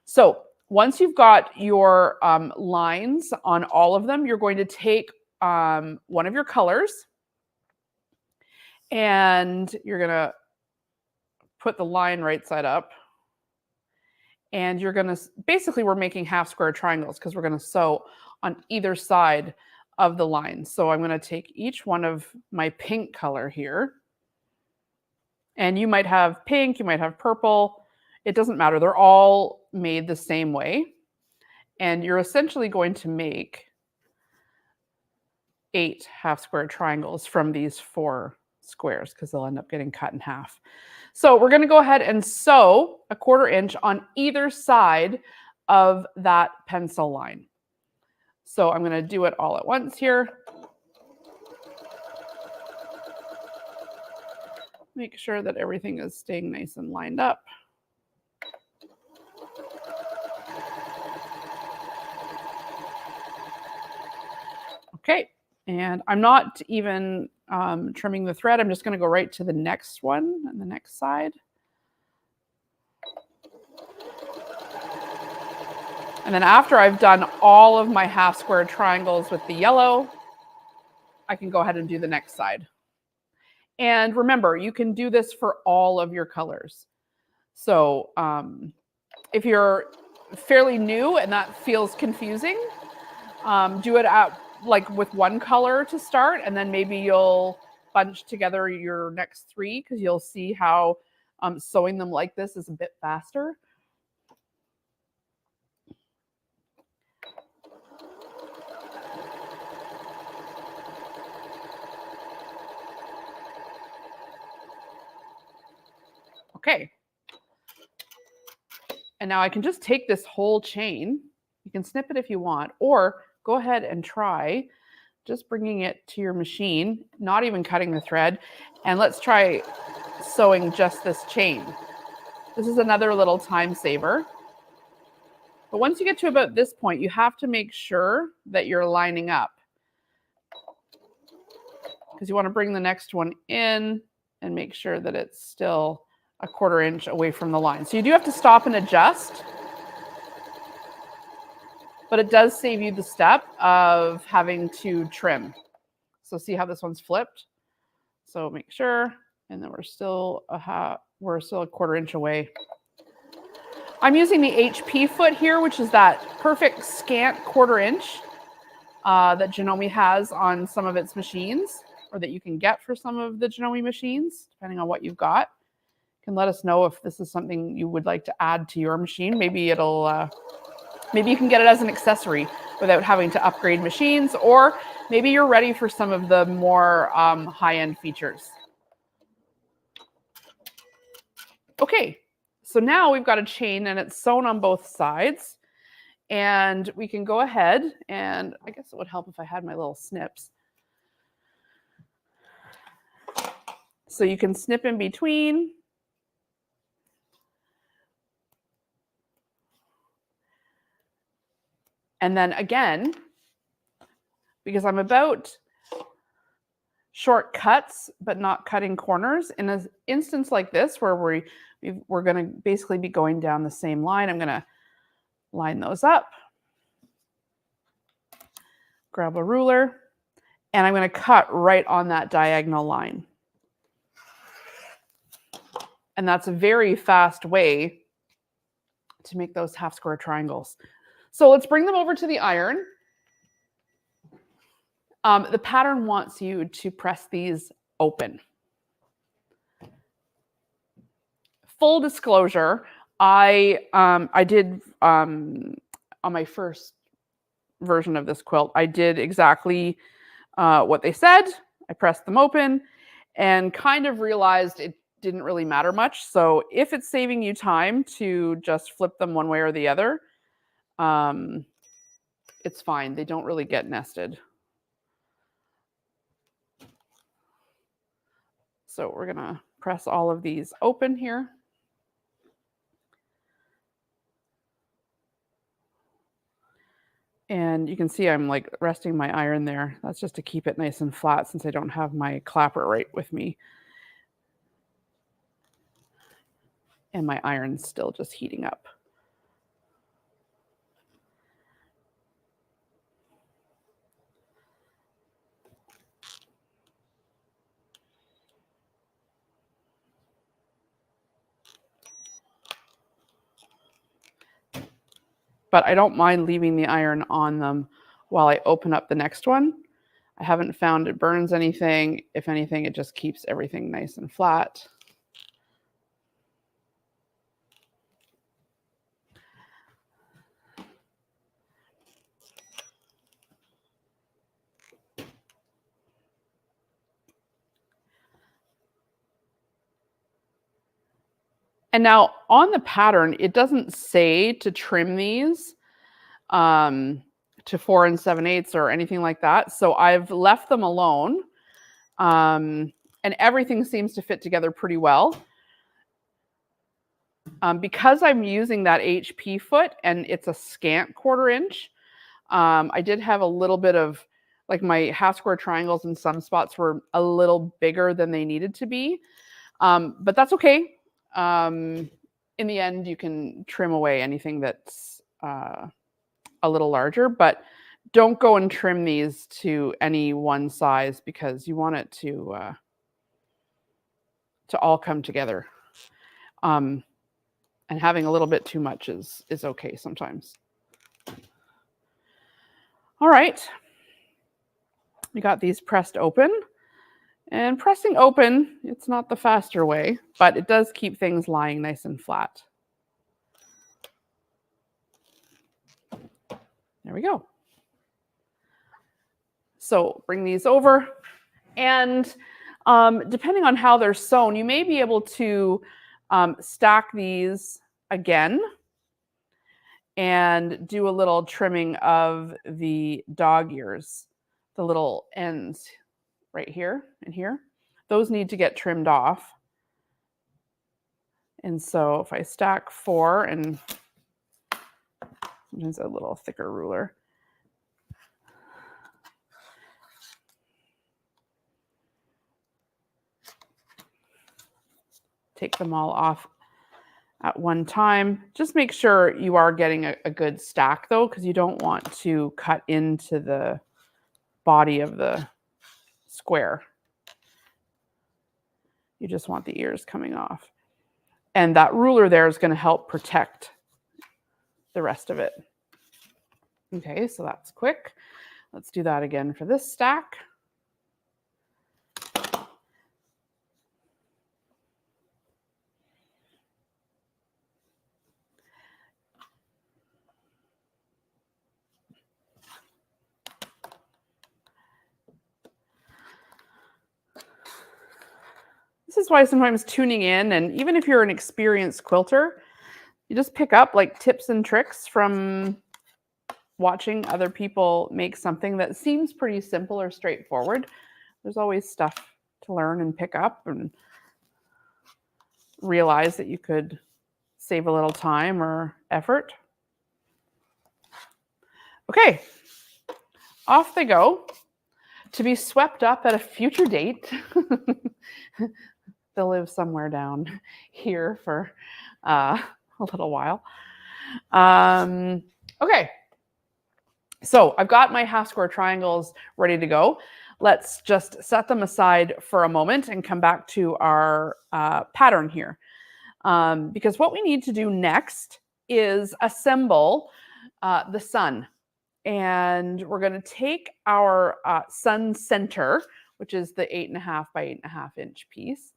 So once you've got your lines on all of them, you're going to take one of your colors, and you're going to put the line right side up. And you're going to, basically we're making half square triangles because we're going to sew on either side of the line. So I'm going to take each one of my pink color here. And you might have pink, you might have purple. It doesn't matter. They're all made the same way. And you're essentially going to make 8 half square triangles from these 4 squares because they'll end up getting cut in half. So we're going to go ahead and sew a 1/4 inch on either side of that pencil line. So I'm going to do it all at once here. Make sure that everything is staying nice and lined up. Okay, and I'm not even trimming the thread. I'm just going to go right to the next one and the next side. And then after I've done all of my half square triangles with the yellow, I can go ahead and do the next side. And remember, you can do this for all of your colors. So if you're fairly new and that feels confusing, do it like with one color to start, and then maybe you'll bunch together your next 3 because you'll see how sewing them like this is a bit faster. Okay. And now I can just take this whole chain. You can snip it if you want, or go ahead and try just bringing it to your machine, not even cutting the thread. And let's try sewing just this chain. This is another little time saver. But once you get to about this point, you have to make sure that you're lining up, because you want to bring the next one in and make sure that it's still a 1/4 inch away from the line. So you do have to stop and adjust, but it does save you the step of having to trim. So see how this one's flipped? So make sure, and then we're still a 1/4 inch away. I'm using the HP foot here, which is that perfect scant 1/4 inch that Janome has on some of its machines, or that you can get for some of the Janome machines, depending on what you've got. You can let us know if this is something you would like to add to your machine. Maybe it'll, maybe you can get it as an accessory without having to upgrade machines, or maybe you're ready for some of the more high-end features. Okay, so now we've got a chain and it's sewn on both sides. And we can go ahead, and I guess it would help if I had my little snips. So you can snip in between. And then again, because I'm about short cuts, but not cutting corners, in an instance like this where we're going to basically be going down the same line, I'm going to line those up, grab a ruler, and I'm going to cut right on that diagonal line. And that's a very fast way to make those half square triangles. So let's bring them over to the iron. The pattern wants you to press these open. Full disclosure, I did on my first version of this quilt, I did exactly what they said. I pressed them open and kind of realized it didn't really matter much. So if it's saving you time to just flip them one way or the other, it's fine. They don't really get nested. So we're going to press all of these open here. And you can see I'm like resting my iron there. That's just to keep it nice and flat since I don't have my clapper right with me. And my iron's still just heating up. but I don't mind leaving the iron on them while I open up the next one. I haven't found it burns anything. If anything, it just keeps everything nice and flat. And now on the pattern, it doesn't say to trim these to 4 7/8 or anything like that. So I've left them alone. And everything seems to fit together pretty well. Because I'm using that HP foot and it's a scant 1/4 inch, I did have a little bit of, like, my half square triangles in some spots were a little bigger than they needed to be. But that's okay. In the end, you can trim away anything that's a little larger, but don't go and trim these to any one size because you want it to all come together. And having a little bit too much is okay sometimes. All right. We got these pressed open. And pressing open, it's not the faster way, but it does keep things lying nice and flat. There we go. So bring these over, and depending on how they're sewn, you may be able to stack these again and do a little trimming of the dog ears, the little ends right here and here. Those need to get trimmed off. And so if I stack 4 and sometimes a little thicker ruler, take them all off at one time. Just make sure you are getting a good stack though, because you don't want to cut into the body of the square. You just want the ears coming off. And that ruler there is going to help protect the rest of it. Okay, so that's quick. Let's do that again for this stack. This is why sometimes tuning in, and even if you're an experienced quilter, you just pick up like tips and tricks from watching other people make something that seems pretty simple or straightforward. There's always stuff to learn and pick up and realize that you could save a little time or effort. Okay, off they go to be swept up at a future date. They'll live somewhere down here for a little while. Okay, so I've got my half square triangles ready to go. Let's just set them aside for a moment and come back to our pattern here. Because what we need to do next is assemble the sun. And we're going to take our sun center, which is the 8.5 by 8.5 inch piece.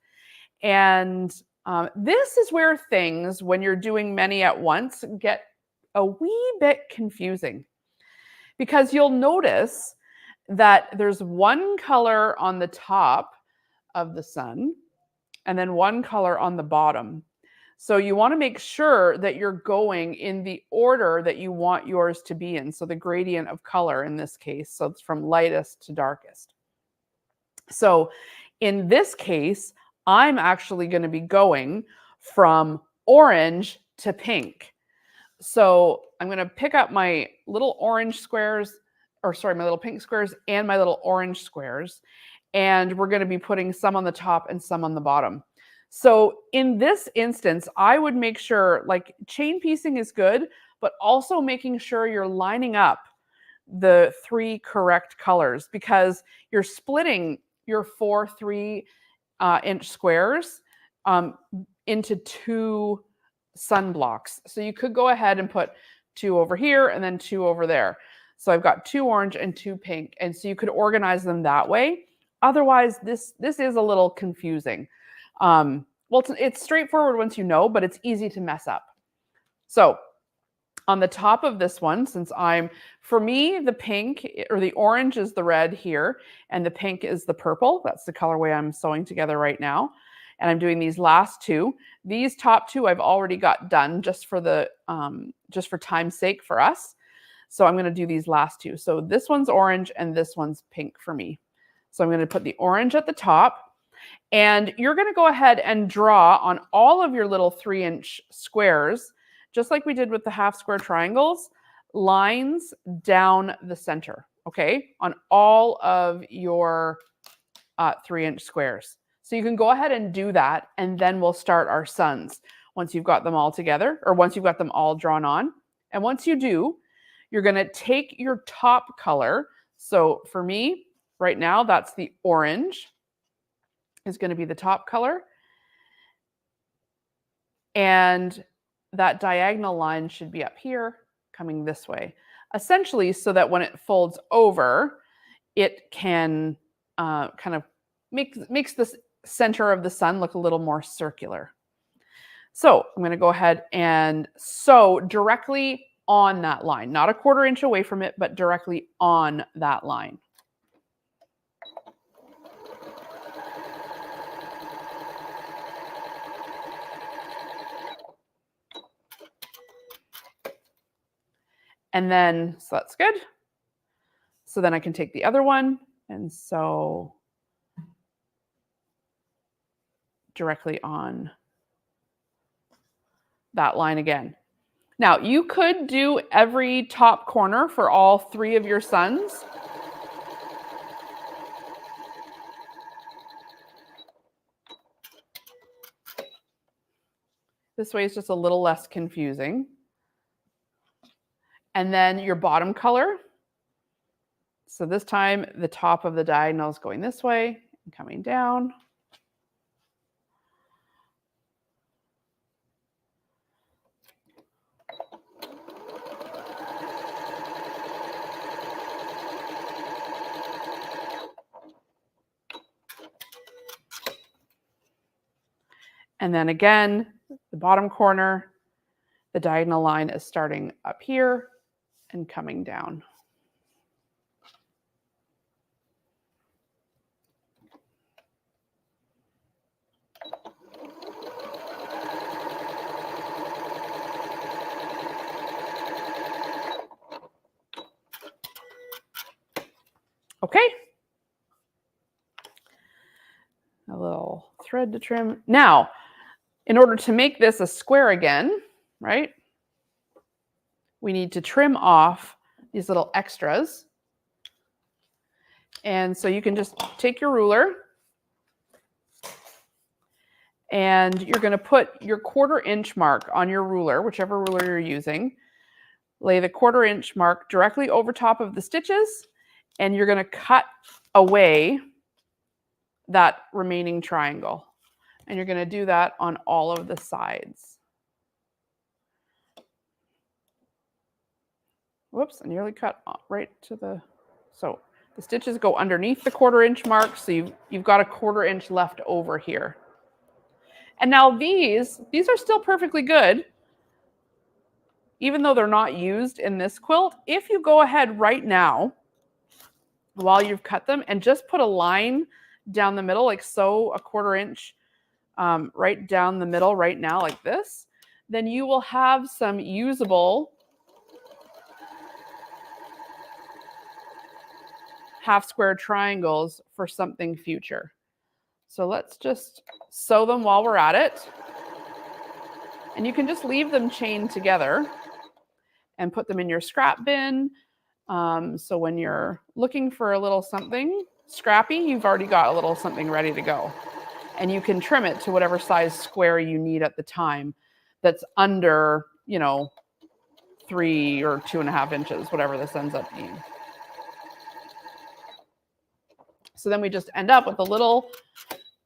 And this is where things, when you're doing many at once, get a wee bit confusing. Because you'll notice that there's one color on the top of the sun and then one color on the bottom. So you want to make sure that you're going in the order that you want yours to be in. So the gradient of color in this case, so it's from lightest to darkest. So in this case, I'm actually going to be going from orange to pink. So I'm going to pick up my little orange squares, or sorry, my little pink squares and my little orange squares. And we're going to be putting some on the top and some on the bottom. So in this instance, I would make sure, like, chain piecing is good, but also making sure you're lining up the 3 correct colors, because you're splitting your 4 3-inch squares into 2 sun blocks. So you could go ahead and put 2 over here, and then 2 over there. So I've got 2 orange and 2 pink. And so you could organize them that way. Otherwise, this is a little confusing. Well, it's straightforward once you know, but it's easy to mess up. So on the top of this one, for me, the pink or the orange is the red here, and the pink is the purple. That's the colorway I'm sewing together right now. And I'm doing these last 2. These top 2 I've already got done just for time's sake for us. So I'm going to do these last 2. So this one's orange and this one's pink for me. So I'm going to put the orange at the top, and you're going to go ahead and draw on all of your little 3-inch squares, just like we did with the half square triangles, lines down the center, okay, on all of your 3-inch squares. So you can go ahead and do that, and then we'll start our suns once you've got them all together, or once you've got them all drawn on. And once you do, you're going to take your top color. So for me, right now, that's the orange is going to be the top color. And that diagonal line should be up here, coming this way, essentially so that when it folds over, it can kind of makes the center of the sun look a little more circular. So I'm going to go ahead and sew directly on that line, not a 1/4 inch away from it, but directly on that line. And then, so that's good. So then I can take the other one and sew directly on that line again. Now, you could do every top corner for all 3 of your suns. This way it's just a little less confusing. And then your bottom color. So this time the top of the diagonal is going this way and coming down. And then again, the bottom corner, the diagonal line is starting up here and coming down. Okay. A little thread to trim. Now, in order to make this a square again, right, we need to trim off these little extras. And so you can just take your ruler and you're going to put your 1/4 inch mark on your ruler, whichever ruler you're using. Lay the 1/4 inch mark directly over top of the stitches, and you're going to cut away that remaining triangle. And you're going to do that on all of the sides. Whoops, I nearly cut right to the, so the stitches go underneath the 1/4 inch mark, so you've got a 1/4 inch left over here. And now these are still perfectly good, even though they're not used in this quilt. If you go ahead right now, while you've cut them, and just put a line down the middle, like sew a 1/4 inch right down the middle right now like this, then you will have some usable half square triangles for something future. So let's just sew them while we're at it. And you can just leave them chained together and put them in your scrap bin. So when you're looking for a little something scrappy, you've already got a little something ready to go. And you can trim it to whatever size square you need at the time that's under, 3 or 2.5 inches, whatever this ends up being. So then we just end up with a little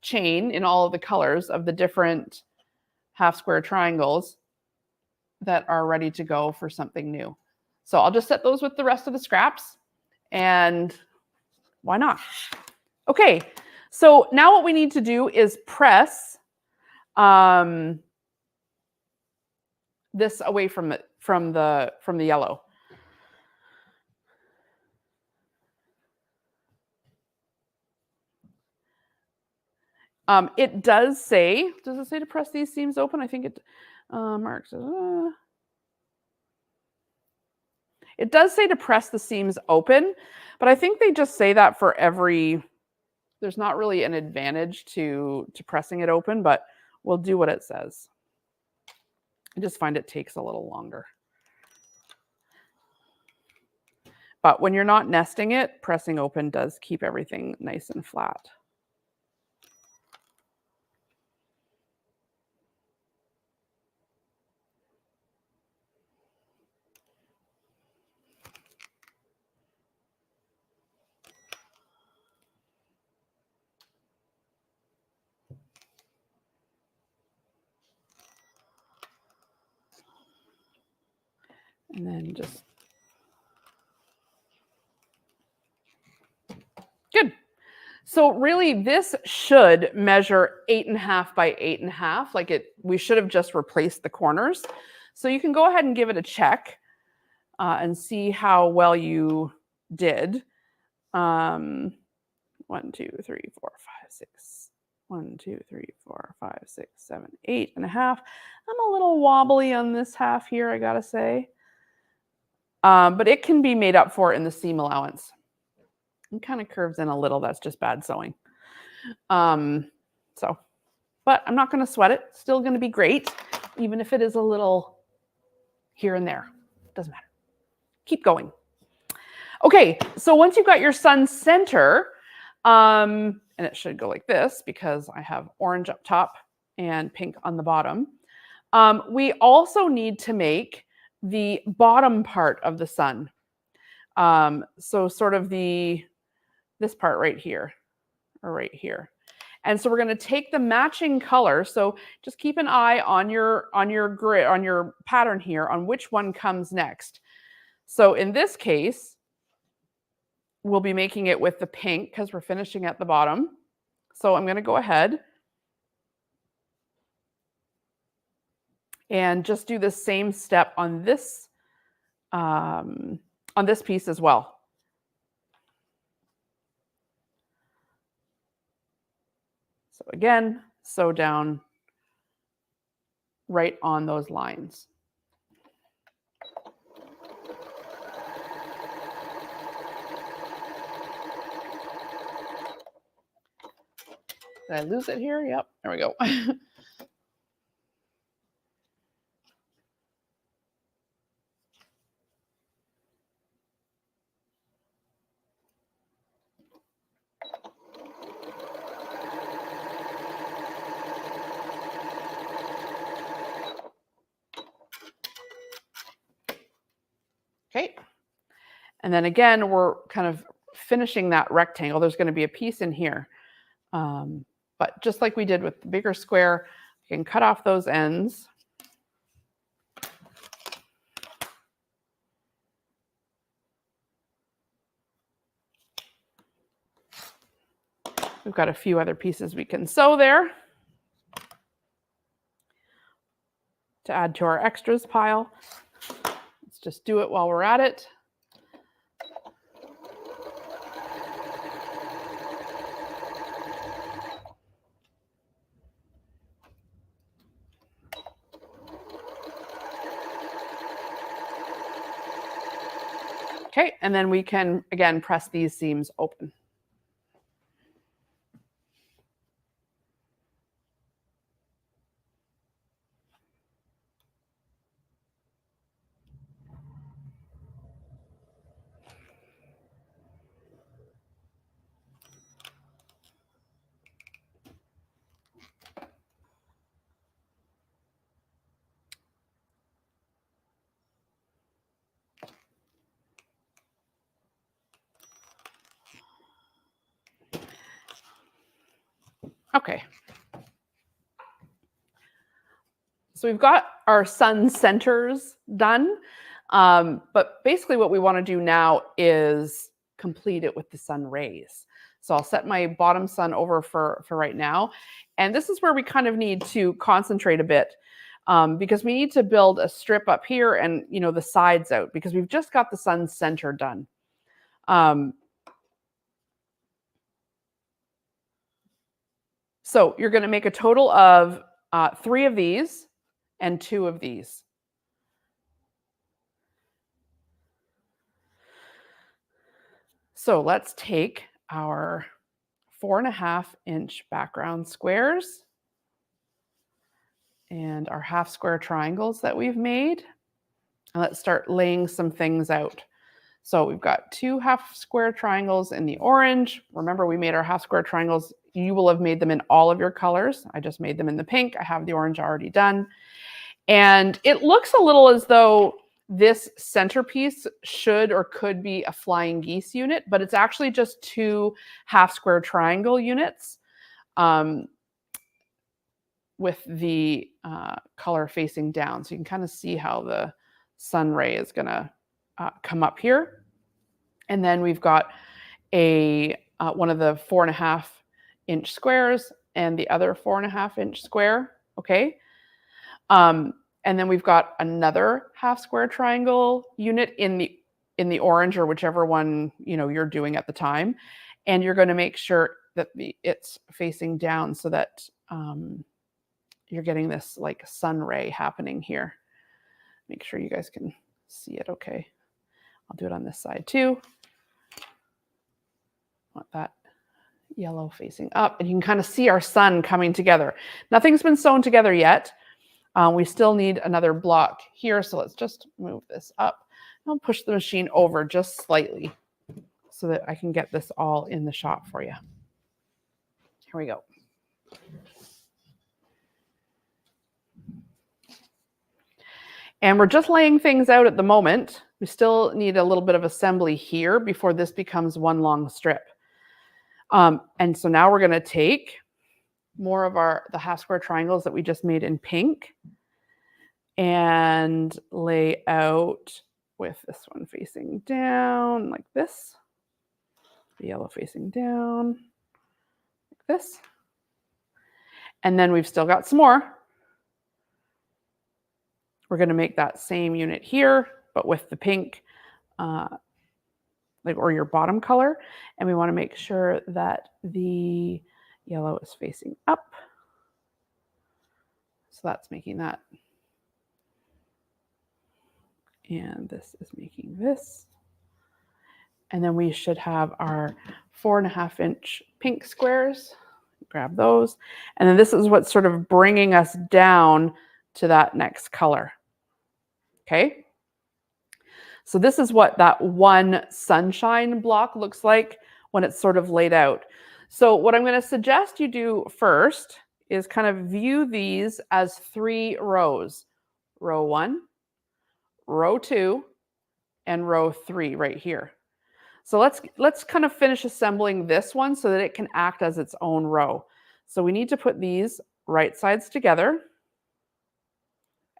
chain in all of the colors of the different half square triangles. that are ready to go for something new. So I'll just set those with the rest of the scraps, and why not? Okay, so now what we need to do is press this away from the yellow. It does say to press these seams open? I think it marks. It does say to press the seams open, but I think they just say that for every. There's not really an advantage to pressing it open, but we'll do what it says. I just find it takes a little longer. But when you're not nesting it, pressing open does keep everything nice and flat. And then just good. So really this should measure 8.5 by 8.5. Like we should have just replaced the corners. So you can go ahead and give it a check and see how well you did. 1, 2, 3, 4, 5, 6. 1, 2, 3, 4, 5, 6, 7, 8.5. I'm a little wobbly on this half here, I gotta say. But it can be made up for in the seam allowance. It kind of curves in a little. That's just bad sewing. But I'm not going to sweat it. It's still going to be great, even if it is a little here and there. Doesn't matter. Keep going. Okay, so once you've got your sun center, and it should go like this because I have orange up top and pink on the bottom, we also need to make the bottom part of the sun. So sort of this part right here, or right here. And so we're going to take the matching color. So just keep an eye on your grid, on your pattern here, on which one comes next. So in this case, we'll be making it with the pink because we're finishing at the bottom. So I'm going to go ahead and just do the same step on this piece as well. So again, sew down right on those lines. Did I lose it here? Yep, there we go. Okay. And then again, we're kind of finishing that rectangle. There's going to be a piece in here. But just like we did with the bigger square, you can cut off those ends. We've got a few other pieces we can sew there to add to our extras pile. Let's just do it while we're at it. Okay, and then we can, again, press these seams open. Okay. So we've got our sun centers done. But basically what we want to do now is complete it with the sun rays. So I'll set my bottom sun over for right now. And this is where we kind of need to concentrate a bit because we need to build a strip up here and, you know, the sides out because we've just got the sun center done. So you're going to make a total of 3 of these and 2 of these. So let's take our 4.5-inch background squares and our half square triangles that we've made. And let's start laying some things out. So we've got 2 half square triangles in the orange. Remember, we made our half square triangles. You will have made them in all of your colors. I just made them in the pink. I have the orange already done. And it looks a little as though this centerpiece should or could be a flying geese unit, but it's actually just 2 half square triangle units with the color facing down. So you can kind of see how the sun ray is going to come up here. And then we've got one of the 4.5-inch squares and the other 4.5-inch square. Okay. And then we've got another half square triangle unit in the orange or whichever one, you know, you're doing at the time. And you're going to make sure that it's facing down so that you're getting this like sun ray happening here. Make sure you guys can see it okay. I'll do it on this side too. Want that yellow facing up, and you can kind of see our sun coming together. Nothing's been sewn together yet. We still need another block here, so let's just move this up. I'll push the machine over just slightly so that I can get this all in the shot for you. Here we go. And we're just laying things out at the moment. We still need a little bit of assembly here before this becomes one long strip. And so now we're going to take more of the half square triangles that we just made in pink and lay out with this one facing down like this, the yellow facing down like this. And then we've still got some more. We're going to make that same unit here, but with the pink, or your bottom color. And we want to make sure that the yellow is facing up. So that's making that. And this is making this. And then we should have our 4.5-inch pink squares. Grab those. And then this is what's sort of bringing us down to that next color. Okay. So this is what that one sunshine block looks like when it's sort of laid out. So what I'm going to suggest you do first is kind of view these as 3 rows. Row 1, row 2, and row 3 right here. So let's kind of finish assembling this one so that it can act as its own row. So we need to put these right sides together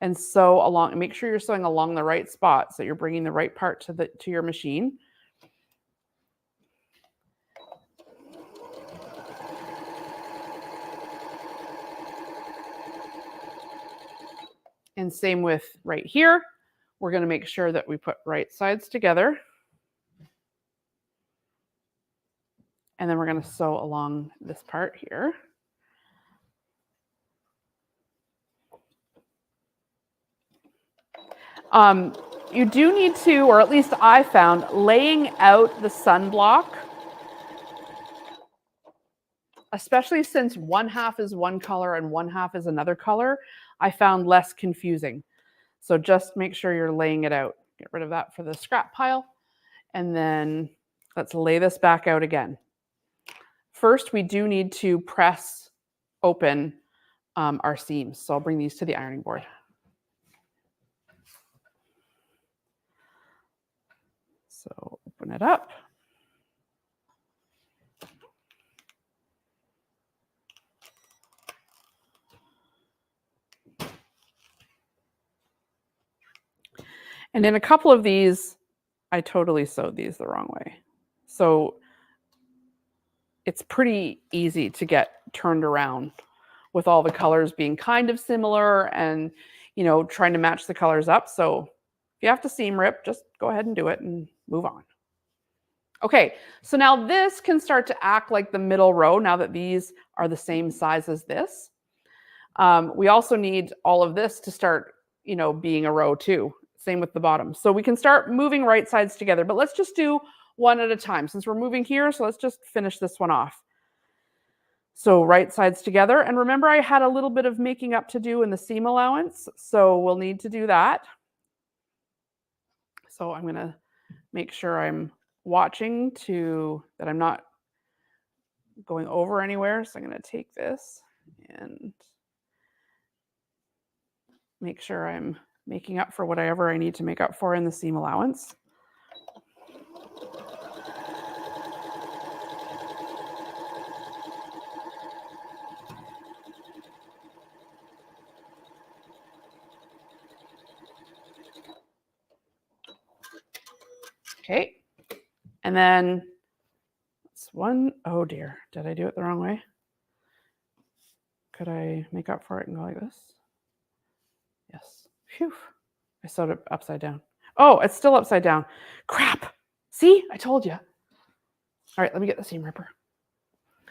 and sew along, and make sure you're sewing along the right spot so you're bringing the right part to your machine. And same with right here. We're going to make sure that we put right sides together. And then we're going to sew along this part here. You do need to, or at least I found, laying out the sunblock, especially since one half is one color and one half is another color, I found less confusing. So just make sure you're laying it out. Get rid of that for the scrap pile. And then let's lay this back out again. First, we do need to press open our seams. So I'll bring these to the ironing board. So open it up. And in a couple of these, I totally sewed these the wrong way. So it's pretty easy to get turned around with all the colors being kind of similar and, you know, trying to match the colors up. So if you have to seam rip, just go ahead and do it and move on. Okay, so now this can start to act like the middle row now that these are the same size as this. We also need all of this to start, you know, being a row too. Same with the bottom. So we can start moving right sides together, but let's just do one at a time since we're moving here. So let's just finish this one off. So right sides together. And remember, I had a little bit of making up to do in the seam allowance. So we'll need to do that. So I'm going to make sure I'm watching that I'm not going over anywhere. So I'm going to take this and make sure I'm making up for whatever I need to make up for in the seam allowance. Okay, and then it's one, oh dear, did I do it the wrong way? Could I make up for it and go like this? Yes, phew, I sewed it upside down. Oh, it's still upside down. Crap, see, I told you. All right, let me get the seam ripper.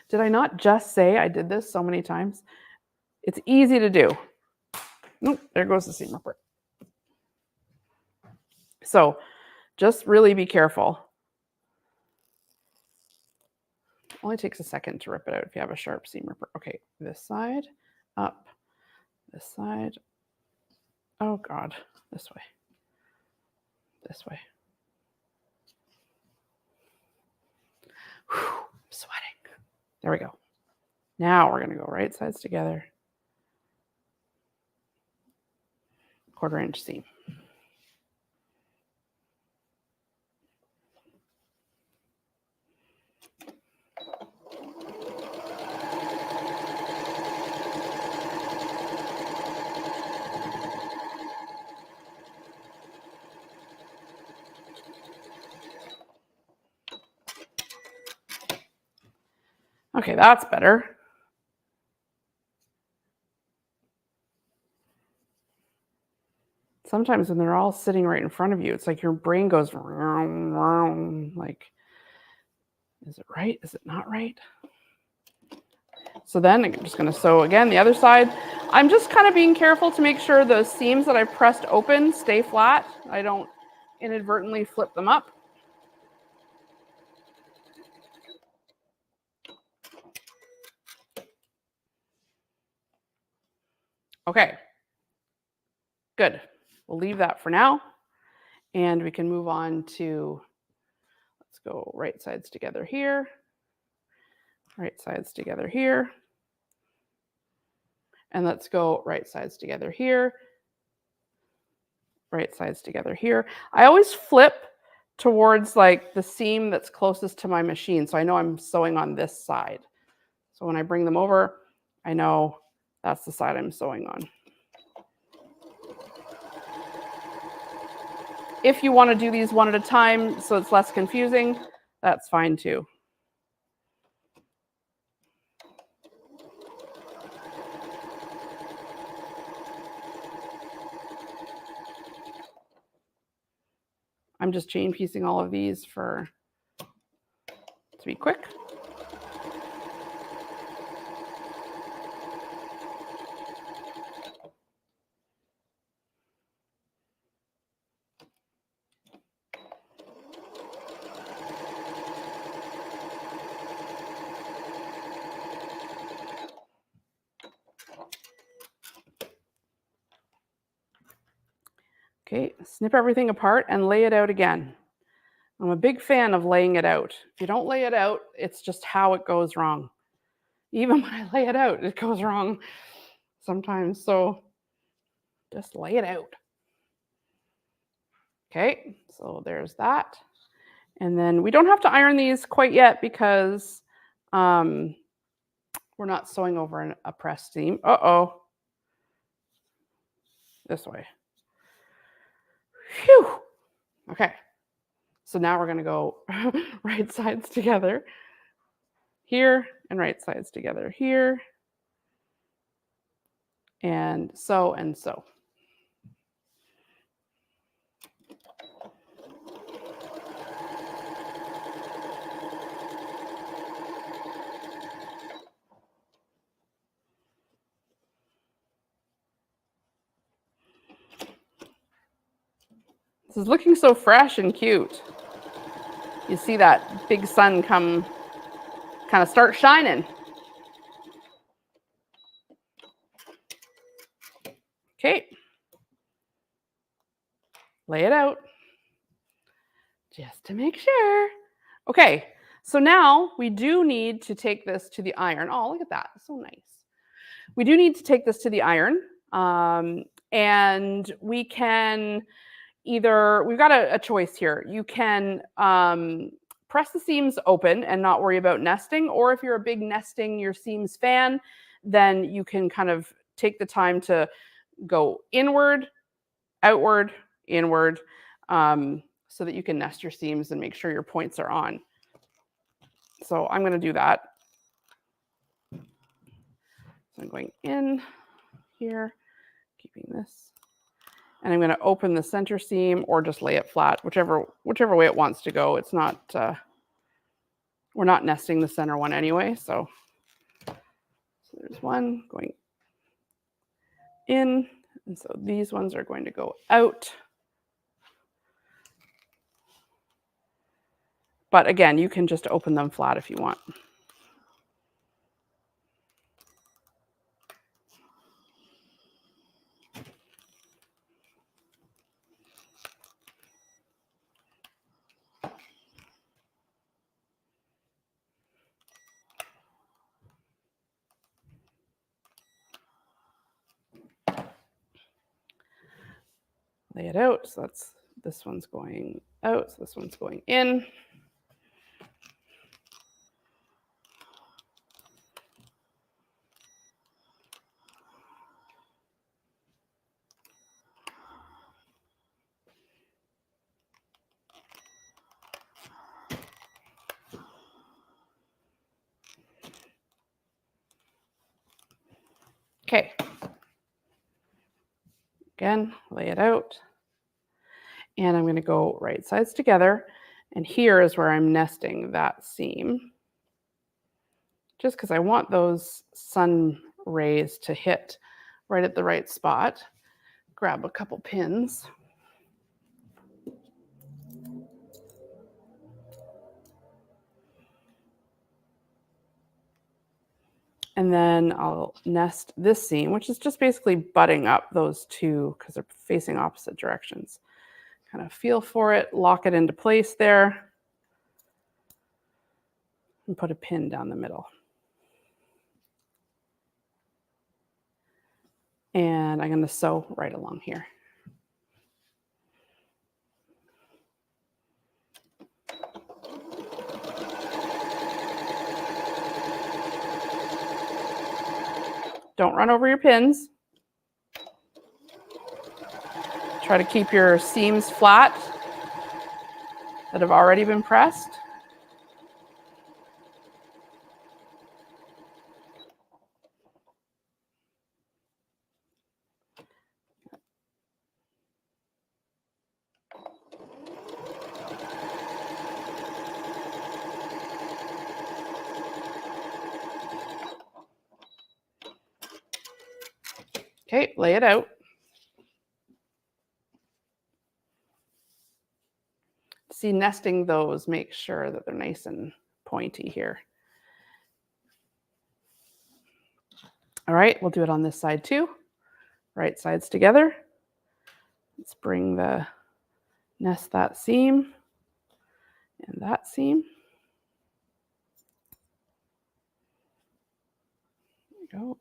Did I not just say I did this so many times? It's easy to do. Nope, there goes the seam ripper. So just really be careful. It only takes a second to rip it out if you have a sharp seam ripper. Okay, this side, up, this side. Oh God, this way, this way. Whew, I'm sweating. There we go. Now we're gonna go right sides together. 1/4 inch seam. Okay, that's better. Sometimes when they're all sitting right in front of you, it's like your brain goes like, is it right? Is it not right? So then I'm just going to sew again the other side. I'm just kind of being careful to make sure the seams that I've pressed open stay flat. I don't inadvertently flip them up. Okay, good. We'll leave that for now. And we can move on to, let's go right sides together here. Right sides together here. And let's go right sides together here. Right sides together here. I always flip towards like the seam that's closest to my machine. So I know I'm sewing on this side. So when I bring them over, I know that's the side I'm sewing on. If you want to do these one at a time so it's less confusing, that's fine too. I'm just chain piecing all of these to be quick. Okay, snip everything apart and lay it out again. I'm a big fan of laying it out. If you don't lay it out, it's just how it goes wrong. Even when I lay it out, it goes wrong sometimes. So just lay it out. Okay, so there's that. And then we don't have to iron these quite yet because we're not sewing over a press seam. Uh-oh. This way. Phew. Okay. So now we're going to go right sides together here and right sides together here. And so and so. This is looking so fresh and cute. You see that big sun come, kind of start shining. Okay. Lay it out just to make sure. Okay, so now we do need to take this to the iron. Oh, look at that, so nice. We do need to take this to the iron, and we can either, we've got a choice here. You can press the seams open and not worry about nesting, or if you're a big nesting your seams fan, then you can kind of take the time to go inward, outward, inward, so that you can nest your seams and make sure your points are on. So I'm going to do that. So I'm going in here, keeping this, and I'm going to open the center seam or just lay it flat, whichever way it wants to go. It's not, we're not nesting the center one anyway. So there's one going in, and so these ones are going to go out. But again, you can just open them flat if you want. Lay it out. So that's, this one's going out, so this one's going in. Okay. Again, lay it out. And I'm going to go right sides together. And here is where I'm nesting that seam, just because I want those sun rays to hit right at the right spot. Grab a couple pins. And then I'll nest this seam, which is just basically butting up those two because they're facing opposite directions. Kind of feel for it, lock it into place there, and put a pin down the middle. And I'm going to sew right along here. Don't run over your pins. Try to keep your seams flat that have already been pressed. Okay, lay it out. See, nesting those, make sure that they're nice and pointy here. All right, we'll do it on this side too. Right sides together. Let's bring the, nest that seam and that seam. There we go.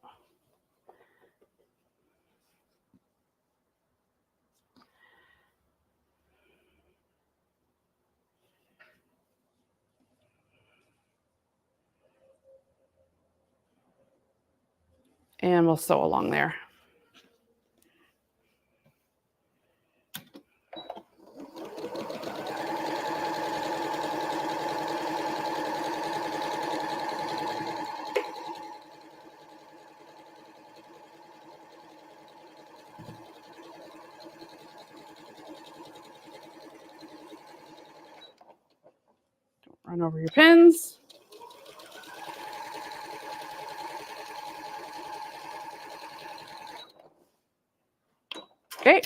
And we'll sew along there. Run over your pins. Okay.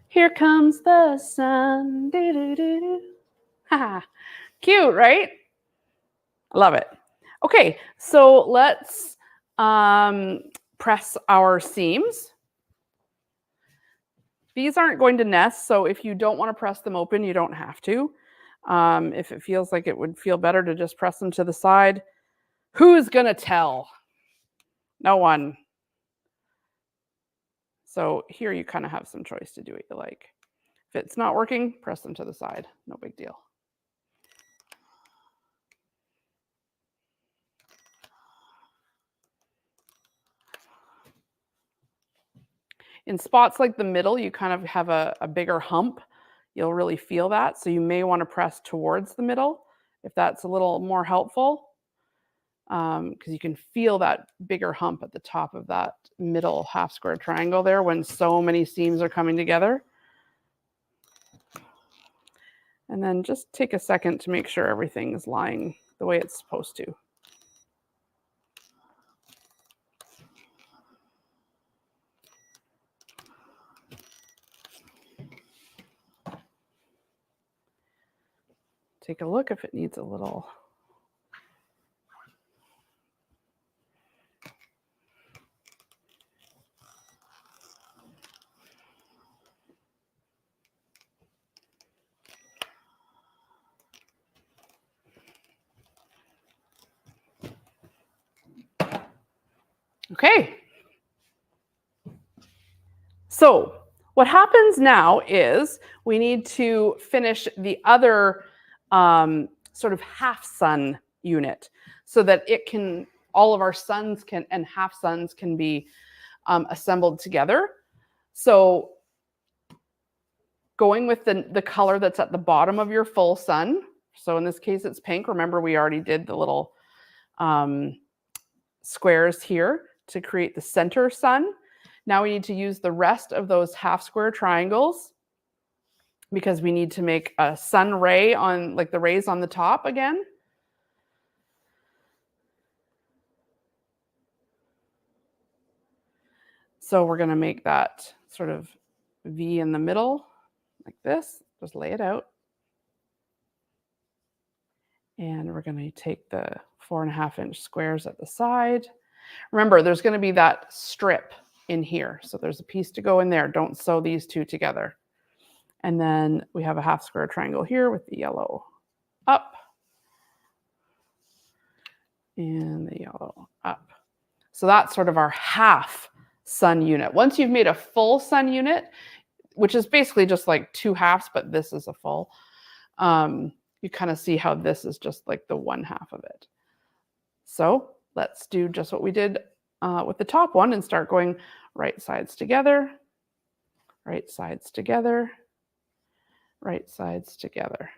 Here comes the sun. Do, do, do, do. Ha, cute, right? I love it. Okay, so let's press our seams. These aren't going to nest, so if you don't want to press them open, you don't have to. If it feels like it would feel better to just press them to the side, who's going to tell? No one. So here you kind of have some choice to do what you like. If it's not working, press them to the side. No big deal. In spots like the middle, you kind of have a bigger hump. You'll really feel that. So you may want to press towards the middle if that's a little more helpful. Because you can feel that bigger hump at the top of that middle half square triangle there when so many seams are coming together. And then just take a second to make sure everything is lying the way it's supposed to. Take a look if it needs a little. Okay. So what happens now is we need to finish the other sort of half sun unit so that it can, all of our suns can and half suns can be assembled together. So going with the color that's at the bottom of your full sun. So in this case, it's pink. Remember, we already did the little squares here to create the center sun. Now we need to use the rest of those half square triangles because we need to make a sun ray on, like the rays on the top again. So we're going to make that sort of V in the middle like this. Just lay it out. And we're going to take the 4.5-inch squares at the side. Remember, there's going to be that strip in here. So there's a piece to go in there. Don't sew these two together. And then we have a half square triangle here with the yellow up and the yellow up. So that's sort of our half sun unit. Once you've made a full sun unit, which is basically just like two halves, but this is a full, you kind of see how this is just like the one half of it. So let's do just what we did with the top one and start going right sides together, right sides together, right sides together.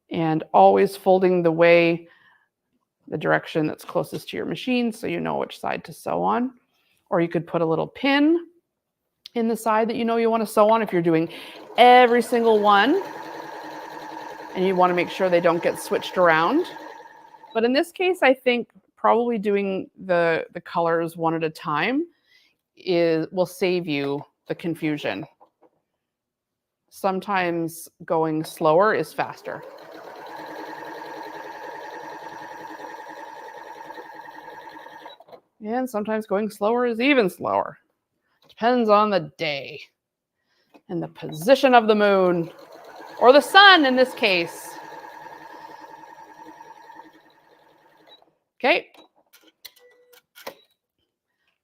And always folding the way, the direction that's closest to your machine so you know which side to sew on. Or you could put a little pin in the side that you know you want to sew on if you're doing every single one and you want to make sure they don't get switched around. But in this case, I think probably doing the colors one at a time will save you the confusion. Sometimes going slower is faster. And sometimes going slower is even slower. Depends on the day and the position of the moon, or the sun in this case. Okay.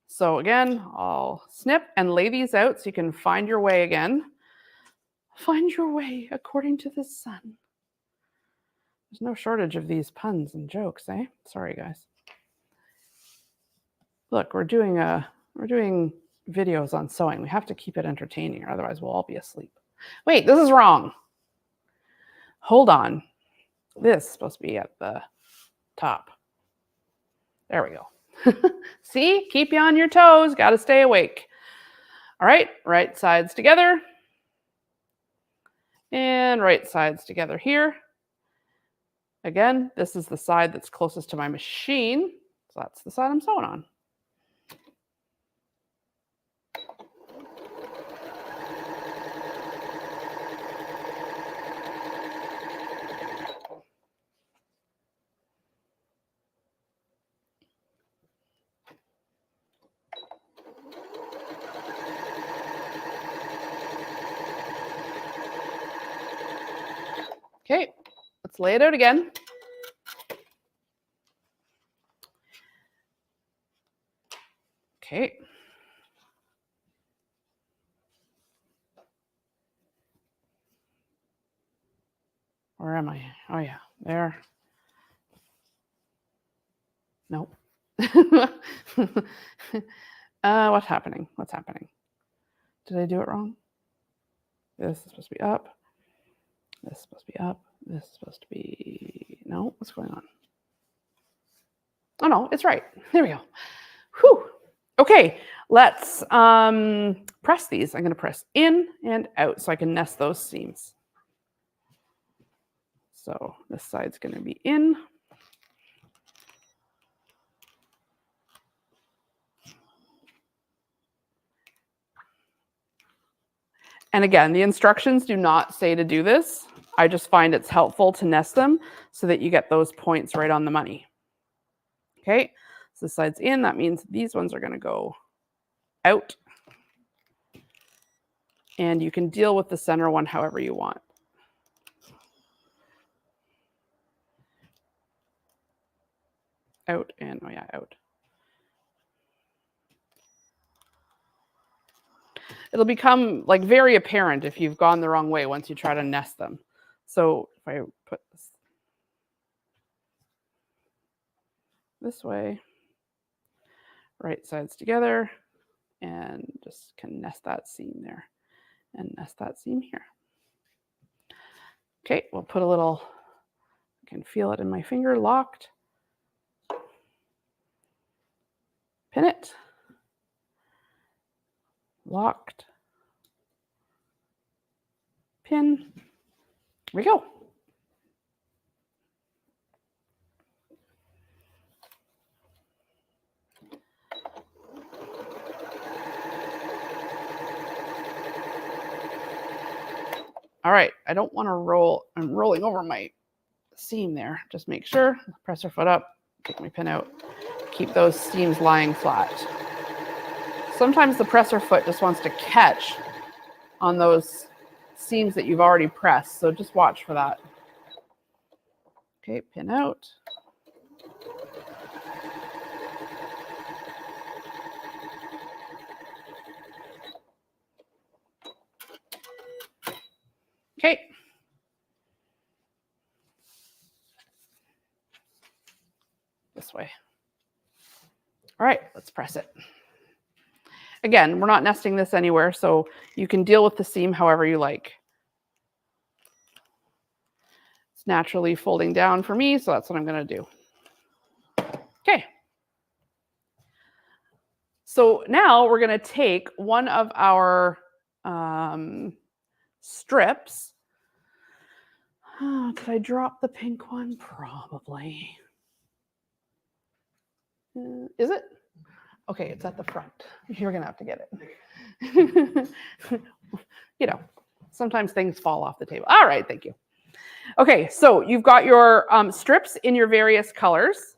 So again, I'll snip and lay these out so you can find your way again. Find your way according to the sun. There's no shortage of these puns and jokes, eh? Sorry, guys. Look, we're doing videos on sewing. We have to keep it entertaining, or otherwise we'll all be asleep. Wait, this is wrong. Hold on. This is supposed to be at the top. There we go. See, keep you on your toes. Got to stay awake. All right, right sides together. And right sides together here. Again, this is the side that's closest to my machine. So that's the side I'm sewing on. Okay, let's lay it out again. Okay. Where am I? Oh yeah, there. Nope. What's happening? What's happening? Did I do it wrong? This is supposed to be up. This is supposed to be up. This is supposed to be... No, what's going on? Oh no, it's right. There we go. Whew. Okay, let's press these. I'm going to press in and out so I can nest those seams. So this side's going to be in. And again, the instructions do not say to do this. I just find it's helpful to nest them so that you get those points right on the money. Okay, so this side's in. That means these ones are going to go out. And you can deal with the center one however you want. Out and, oh yeah, out. It'll become like very apparent if you've gone the wrong way once you try to nest them. So if I put this way, right sides together, and just can nest that seam there and nest that seam here. Okay, we'll put a little, I can feel it in my finger, locked. Pin it. Locked. Pin. Here we go. All right, I don't want to roll. I'm rolling over my seam there. Just make sure, presser foot up, take my pin out, keep those seams lying flat. Sometimes the presser foot just wants to catch on those seams that you've already pressed, so just watch for that. Okay, pin out. Okay. This way. All right, let's press it. Again, we're not nesting this anywhere, so you can deal with the seam however you like. It's naturally folding down for me, so that's what I'm going to do. Okay. So now we're going to take one of our strips. Oh, did I drop the pink one? Probably. Is it? Okay, it's at the front. You're going to have to get it. You know, sometimes things fall off the table. All right, thank you. Okay, so you've got your strips in your various colors.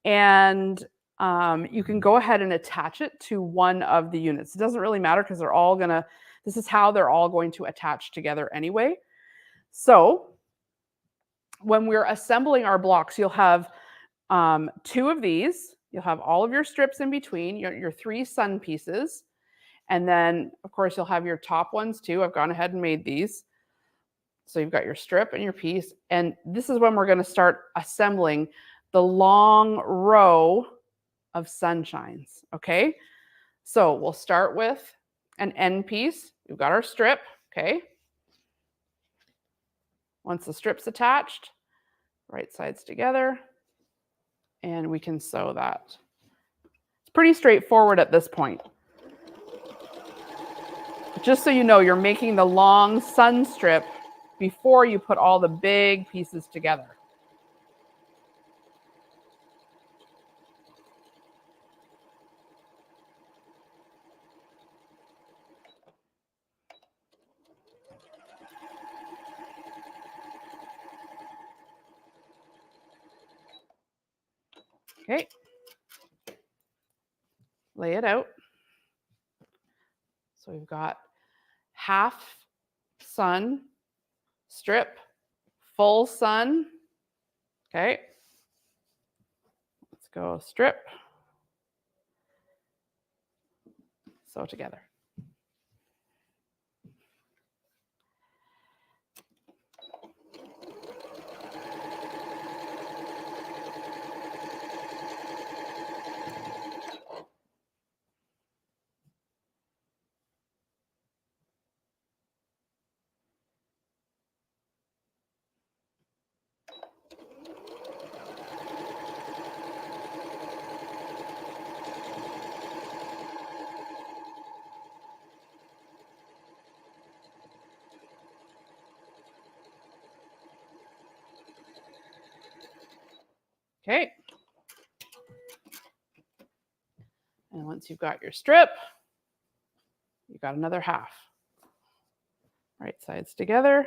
And you can go ahead and attach it to one of the units. It doesn't really matter because they're all going to, this is how they're all going to attach together anyway. So when we're assembling our blocks, you'll have two of these. You'll have all of your strips in between, your three sun pieces. And then, of course, you'll have your top ones too. I've gone ahead and made these. So you've got your strip and your piece. And this is when we're going to start assembling the long row of sunshines. Okay. So we'll start with an end piece. We've got our strip. Okay. Once the strip's attached, right sides together, and we can sew that. It's pretty straightforward at this point. Just so you know, you're making the long sun strip before you put all the big pieces together. Okay. Lay it out. So we've got half sun strip, full sun. Okay. Let's go strip. Sew together. Okay. And once you've got your strip, you got another half. Right sides together.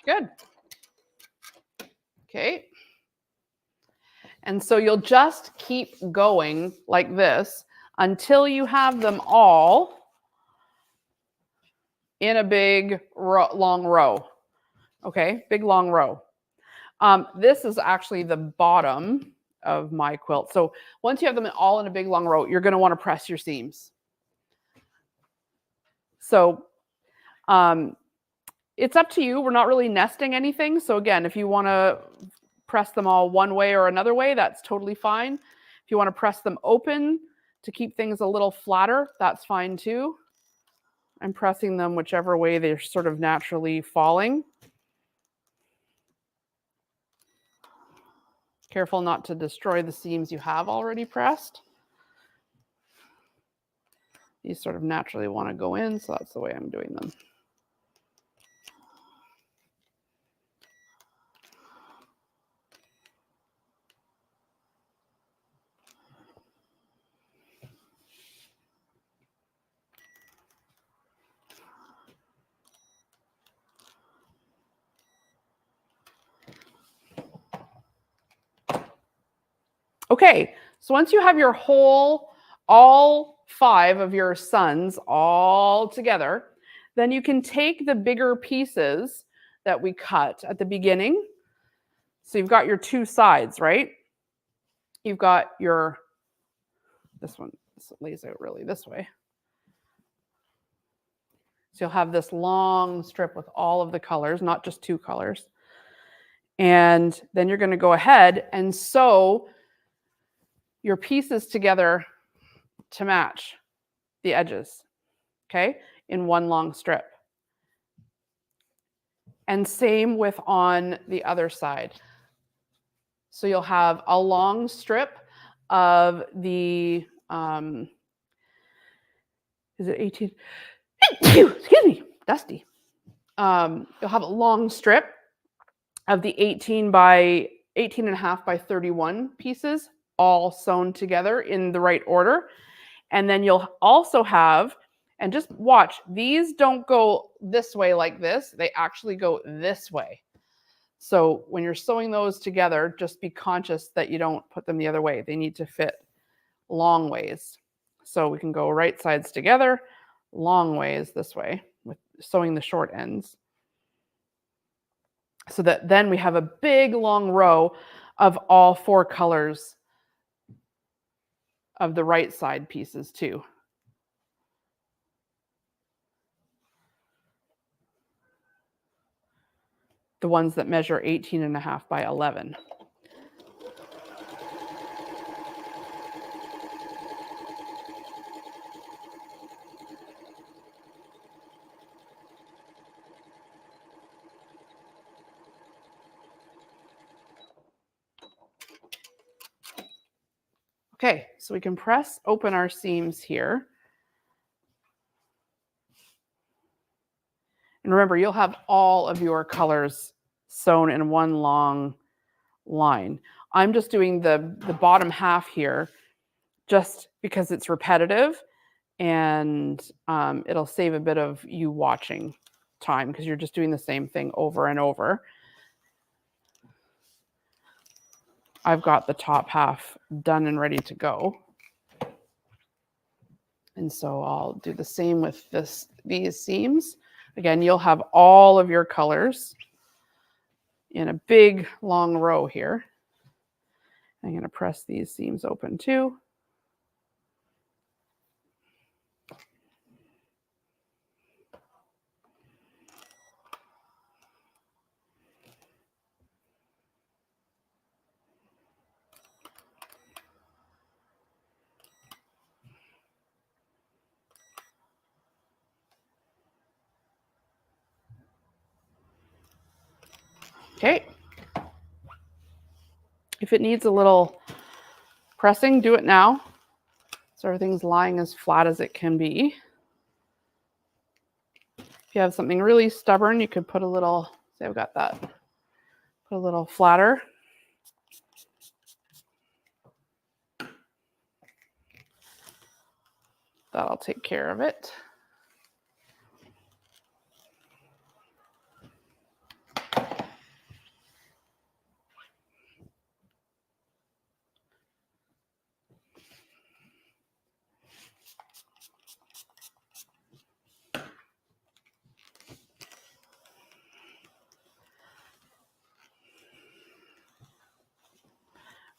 Good. Okay. And so you'll just keep going like this until you have them all in a big long row. Okay, big long row. This is actually the bottom of my quilt. So once you have them all in a big long row, you're going to want to press your seams. So it's up to you. We're not really nesting anything. So again, if you want to press them all one way or another way, that's totally fine. If you want to press them open to keep things a little flatter, that's fine too. I'm pressing them whichever way they're sort of naturally falling. Careful not to destroy the seams you have already pressed. These sort of naturally want to go in, so that's the way I'm doing them. Okay, so once you have your all 5 of your suns all together, then you can take the bigger pieces that we cut at the beginning. So you've got your 2 sides, right? You've got your, this one lays out really this way. So you'll have this long strip with all of the colors, not just 2 colors. And then you're going to go ahead and sew your pieces together to match the edges, okay, in one long strip. And same with on the other side. So you'll have a long strip of the, is it 18? Excuse me, dusty. You'll have a long strip of the 18 and a half by 31 pieces, all sewn together in the right order. And then you'll also have, and just watch, these don't go this way like this, they actually go this way. So when you're sewing those together, just be conscious that you don't put them the other way. They need to fit long ways. So we can go right sides together, long ways this way with sewing the short ends. So that then we have a big long row of all 4 colors of the right side pieces too. The ones that measure 18.5 by 11. Okay, so we can press open our seams here. And remember, you'll have all of your colors sewn in one long line. I'm just doing the bottom half here just because it's repetitive, and it'll save a bit of you watching time because you're just doing the same thing over and over. I've got the top half done and ready to go. And so I'll do the same with these seams. Again, you'll have all of your colors in a big long row here. I'm going to press these seams open too. Okay. If it needs a little pressing, do it now. So everything's lying as flat as it can be. If you have something really stubborn, you could put a little, say I've got that, put a little flatter. That'll take care of it.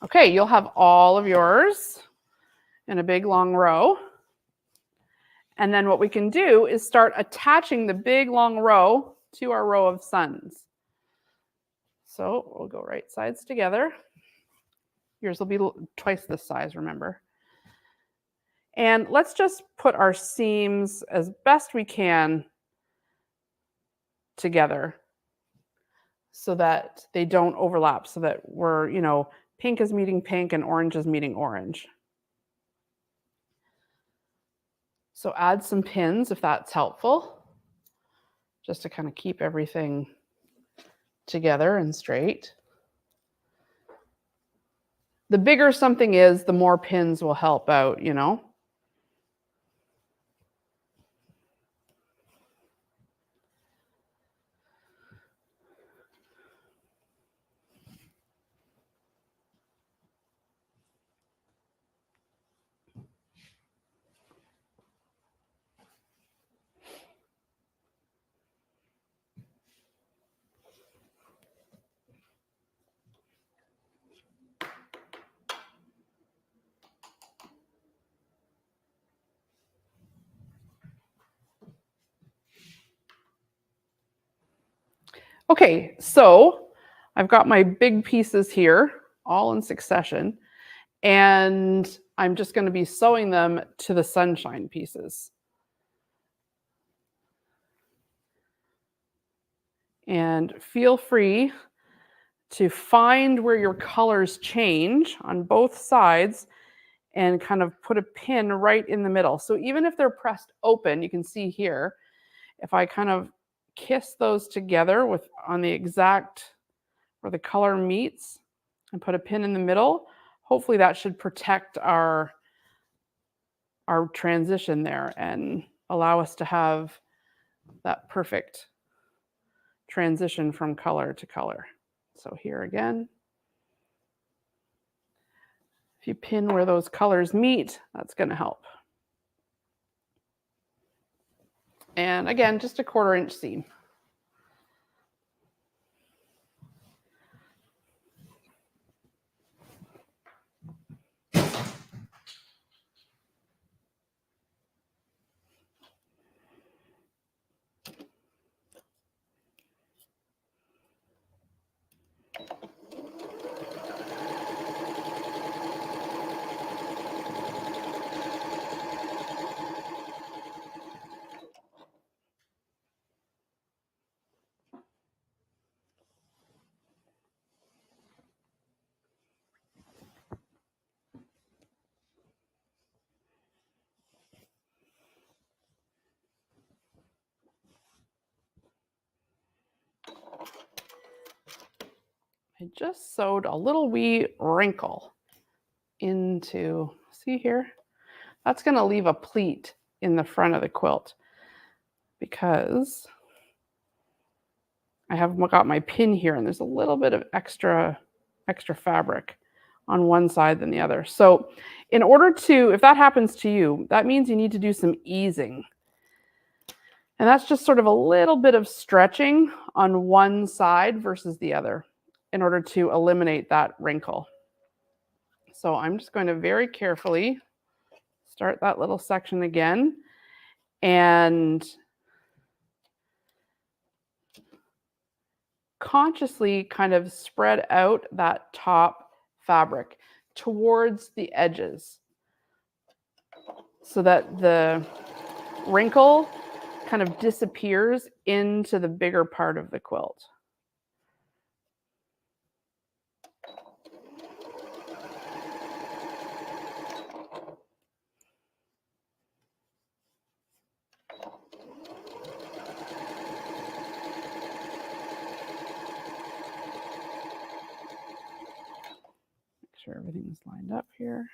Okay, you'll have all of yours in a big long row. And then what we can do is start attaching the big long row to our row of suns. So we'll go right sides together. Yours will be twice this size, remember. And let's just put our seams as best we can together so that they don't overlap, so that we're, pink is meeting pink and orange is meeting orange. So add some pins if that's helpful, just to kind of keep everything together and straight. The bigger something is, the more pins will help out, Okay, so I've got my big pieces here, all in succession, and I'm just going to be sewing them to the sunshine pieces. And feel free to find where your colors change on both sides and kind of put a pin right in the middle. So even if they're pressed open, you can see here, if I kind of kiss those together on the exact where the color meets and put a pin in the middle, hopefully that should protect our transition there and allow us to have that perfect transition from color to color. So here again, if you pin where those colors meet, that's going to help. And again, just a 1/4 inch seam. I just sewed a little wee wrinkle into, see here? That's going to leave a pleat in the front of the quilt because I have got my pin here and there's a little bit of extra fabric on one side than the other. So in order to, if that happens to you, that means you need to do some easing. And that's just sort of a little bit of stretching on one side versus the other in order to eliminate that wrinkle. So I'm just going to very carefully start that little section again and consciously kind of spread out that top fabric towards the edges so that the wrinkle kind of disappears into the bigger part of the quilt. Make sure everything's lined up here.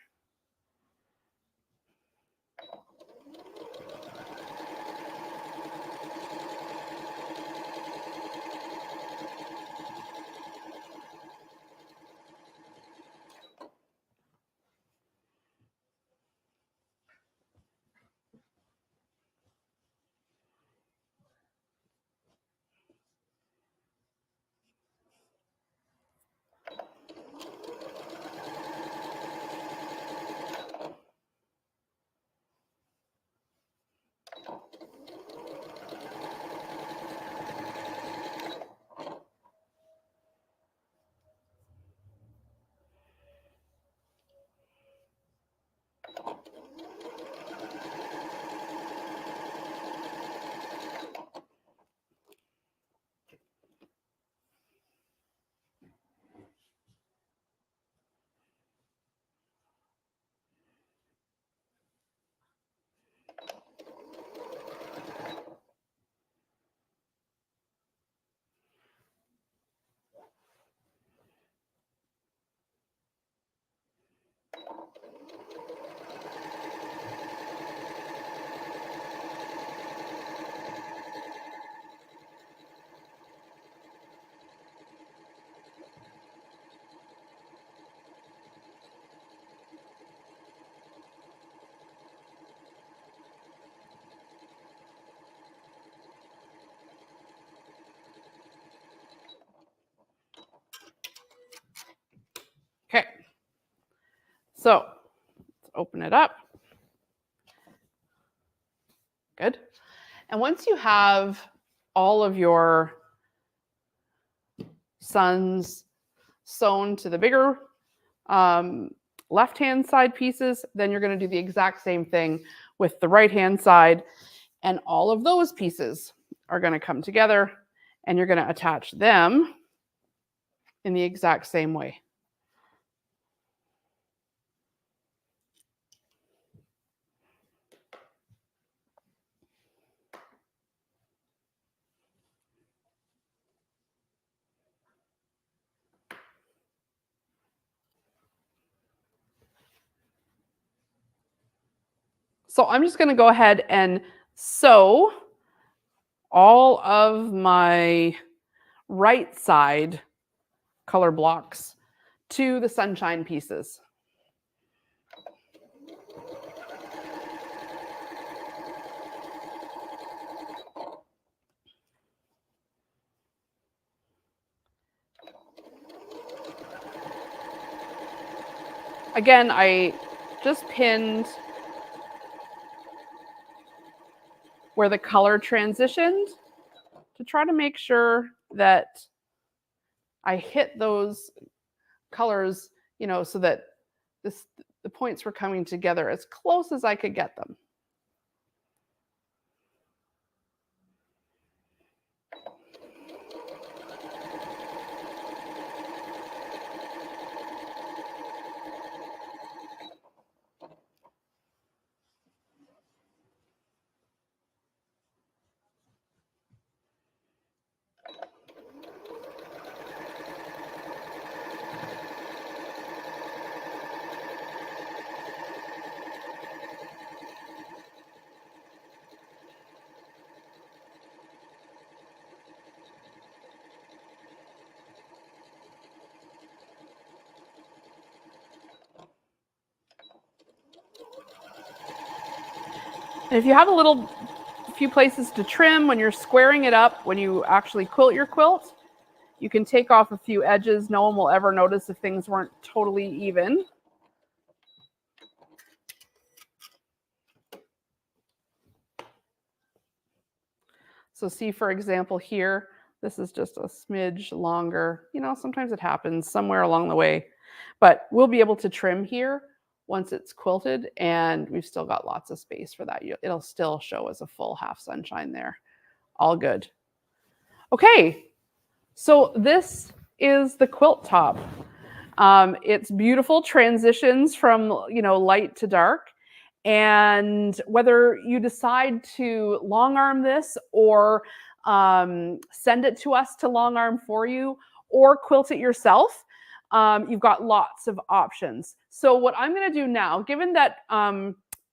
Okay, so let's open it up. Good. And once you have all of your suns sewn to the bigger left-hand side pieces, then you're going to do the exact same thing with the right-hand side. And all of those pieces are going to come together and you're going to attach them in the exact same way. So I'm just going to go ahead and sew all of my right side color blocks to the sunshine pieces. again, I just pinned where the color transitioned to try to make sure that I hit those colors, you know, so that the points were coming together as close as I could get them. And if you have a few places to trim when you're squaring it up, when you actually quilt your quilt, you can take off a few edges. No one will ever notice if things weren't totally even. So see, for example, here, this is just a smidge longer. You know, sometimes it happens somewhere along the way, but we'll be able to trim here once it's quilted, and we've still got lots of space for that. It'll still show as a full half sunshine there. All good. Okay, so this is the quilt top. It's beautiful transitions from, you know, light to dark. And whether you decide to long arm this or send it to us to long arm for you or quilt it yourself, you've got lots of options. So what I'm going to do now, given that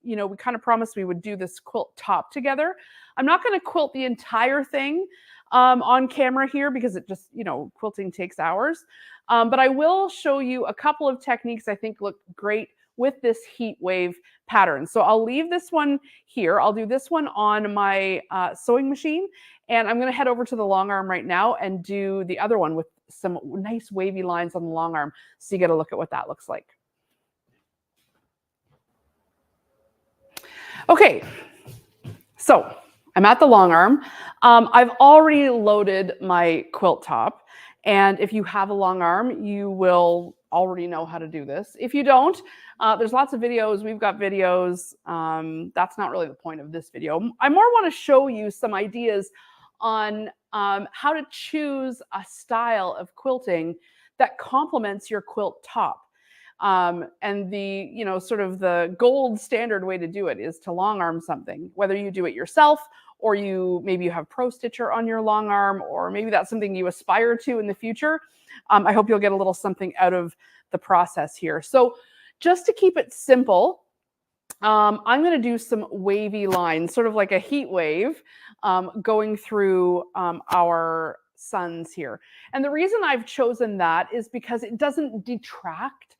you know, we kind of promised we would do this quilt top together, I'm not going to quilt the entire thing on camera here because it just, you know, quilting takes hours. But I will show you a couple of techniques I think look great with this heat wave pattern. So I'll leave this one here. I'll do this one on my sewing machine, and I'm going to head over to the long arm right now and do the other one with some nice wavy lines on the long arm, so you get a look at what that looks like. Okay, so I'm at the long arm. I've already loaded my quilt top, and if you have a long arm, you will already know how to do this. If you don't, there's lots of videos. We've got videos. That's not really the point of this video. I more want to show you some ideas on how to choose a style of quilting that complements your quilt top. And the, you know, sort of the gold standard way to do it is to long arm something, whether you do it yourself or maybe you have Pro Stitcher on your long arm, or maybe that's something you aspire to in the future. I hope you'll get a little something out of the process here. So just to keep it simple, I'm going to do some wavy lines, sort of like a heat wave going through our suns here. And the reason I've chosen that is because it doesn't detract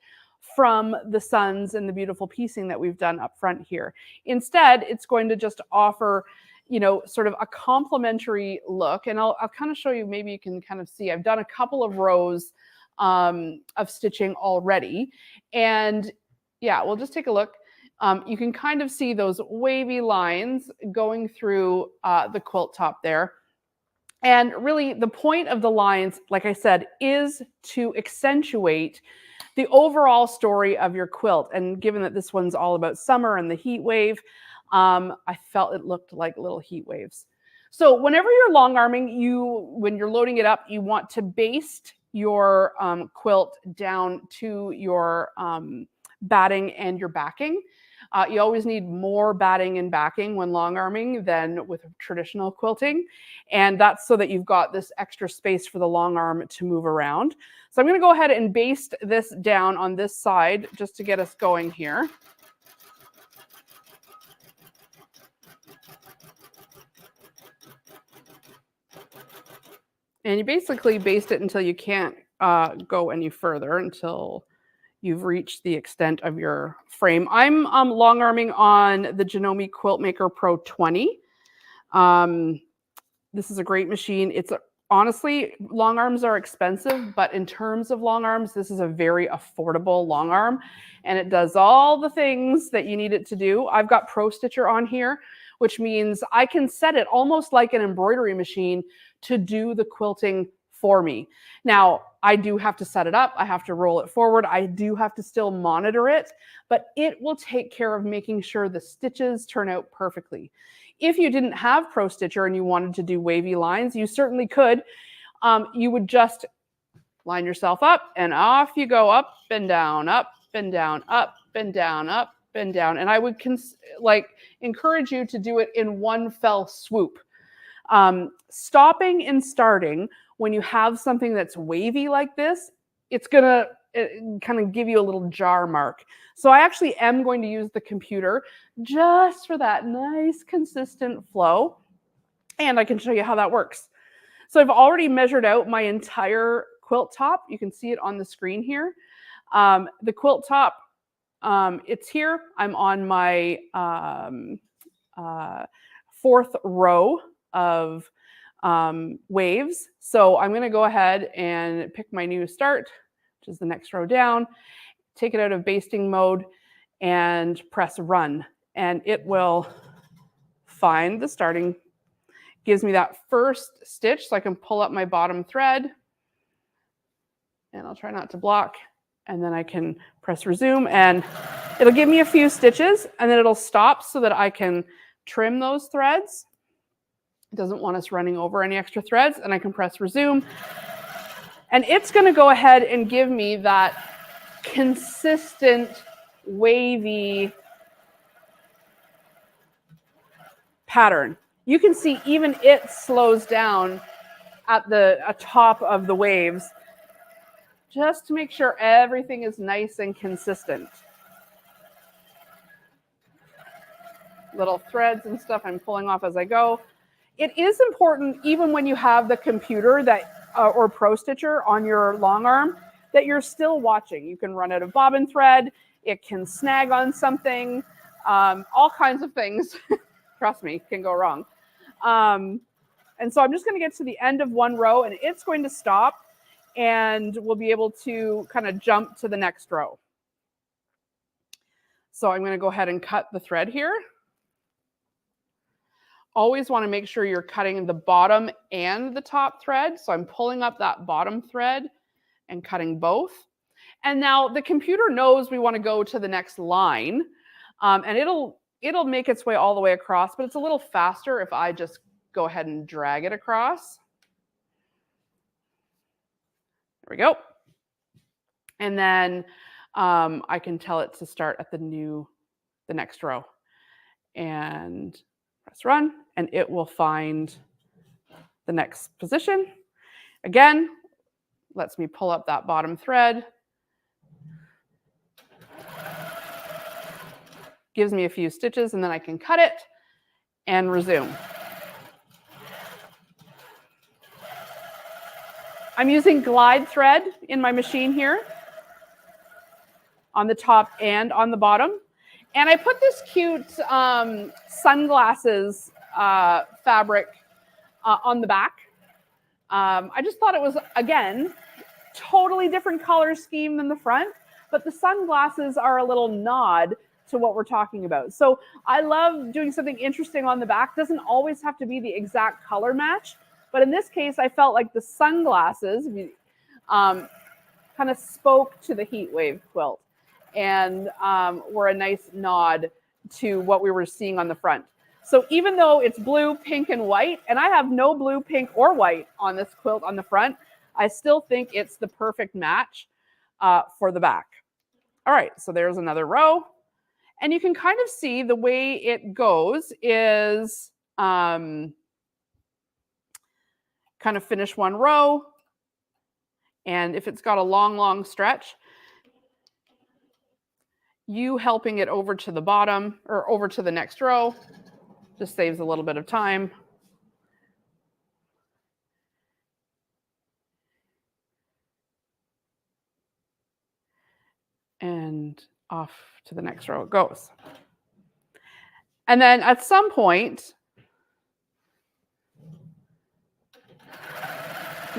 from the suns and the beautiful piecing that we've done up front here. Instead, it's going to just offer, you know, sort of a complementary look. And I'll kind of show you, maybe you can kind of see, I've done a couple of rows of stitching already. And yeah, we'll just take a look. You can kind of see those wavy lines going through the quilt top there. And really the point of the lines, like I said, is to accentuate the overall story of your quilt. And given that this one's all about summer and the heat wave, I felt it looked like little heat waves. So whenever you're long arming, when you're loading it up, you want to baste your quilt down to your batting and your backing. You always need more batting and backing when long arming than with traditional quilting. And that's so that you've got this extra space for the long arm to move around. So I'm going to go ahead and baste this down on this side just to get us going here. And you basically baste it until you can't go any further, until you've reached the extent of your frame. I'm long arming on the Janome Quilt Maker Pro 20. This is a great machine. It's honestly, long arms are expensive, but in terms of long arms, this is a very affordable long arm, and it does all the things that you need it to do. I've got Pro Stitcher on here, which means I can set it almost like an embroidery machine to do the quilting for me. Now, I do have to set it up. I have to roll it forward. I do have to still monitor it, but it will take care of making sure the stitches turn out perfectly. If you didn't have Pro Stitcher and you wanted to do wavy lines, you certainly could. You would just line yourself up and off you go, up and down, up and down, up and down, up and down. And I would encourage you to do it in one fell swoop. Stopping and starting when you have something that's wavy like this, it's going to kind of give you a little jar mark. So I actually am going to use the computer just for that nice consistent flow. And I can show you how that works. So I've already measured out my entire quilt top. You can see it on the screen here. The quilt top, it's here. I'm on my 4th row of waves. So I'm going to go ahead and pick my new start, which is the next row down, take it out of basting mode and press run. And it will find the starting, gives me that first stitch so I can pull up my bottom thread. And I'll try not to block. And then I can press resume and it'll give me a few stitches and then it'll stop so that I can trim those threads. It doesn't want us running over any extra threads, and I can press resume. And it's going to go ahead and give me that consistent, wavy pattern. You can see even it slows down at the top of the waves just to make sure everything is nice and consistent. Little threads and stuff I'm pulling off as I go. It is important, even when you have the computer that or Pro Stitcher on your long arm, that you're still watching. You can run out of bobbin thread. It can snag on something. All kinds of things, trust me, can go wrong. And so I'm just going to get to the end of one row, and it's going to stop, and we'll be able to kind of jump to the next row. So I'm going to go ahead and cut the thread here. Always want to make sure you're cutting the bottom and the top thread. So I'm pulling up that bottom thread and cutting both. And now the computer knows we want to go to the next line, and it'll make its way all the way across, but it's a little faster if I just go ahead and drag it across. There we go. And then I can tell it to start at the next row. And press run, and it will find the next position. Again, lets me pull up that bottom thread. Gives me a few stitches, and then I can cut it and resume. I'm using glide thread in my machine here on the top and on the bottom. And I put this cute sunglasses fabric on the back. I just thought it was, again, totally different color scheme than the front, but the sunglasses are a little nod to what we're talking about. So I love doing something interesting on the back. Doesn't always have to be the exact color match, but in this case, I felt like the sunglasses kind of spoke to the heat wave quilt and were a nice nod to what we were seeing on the front. So even though it's blue, pink, and white, and I have no blue, pink, or white on this quilt on the front, I still think it's the perfect match for the back. All right, so there's another row. And you can kind of see the way it goes is kind of finish one row. And if it's got a long, long stretch, you helping it over to the bottom or over to the next row just saves a little bit of time. And off to the next row it goes. And then at some point,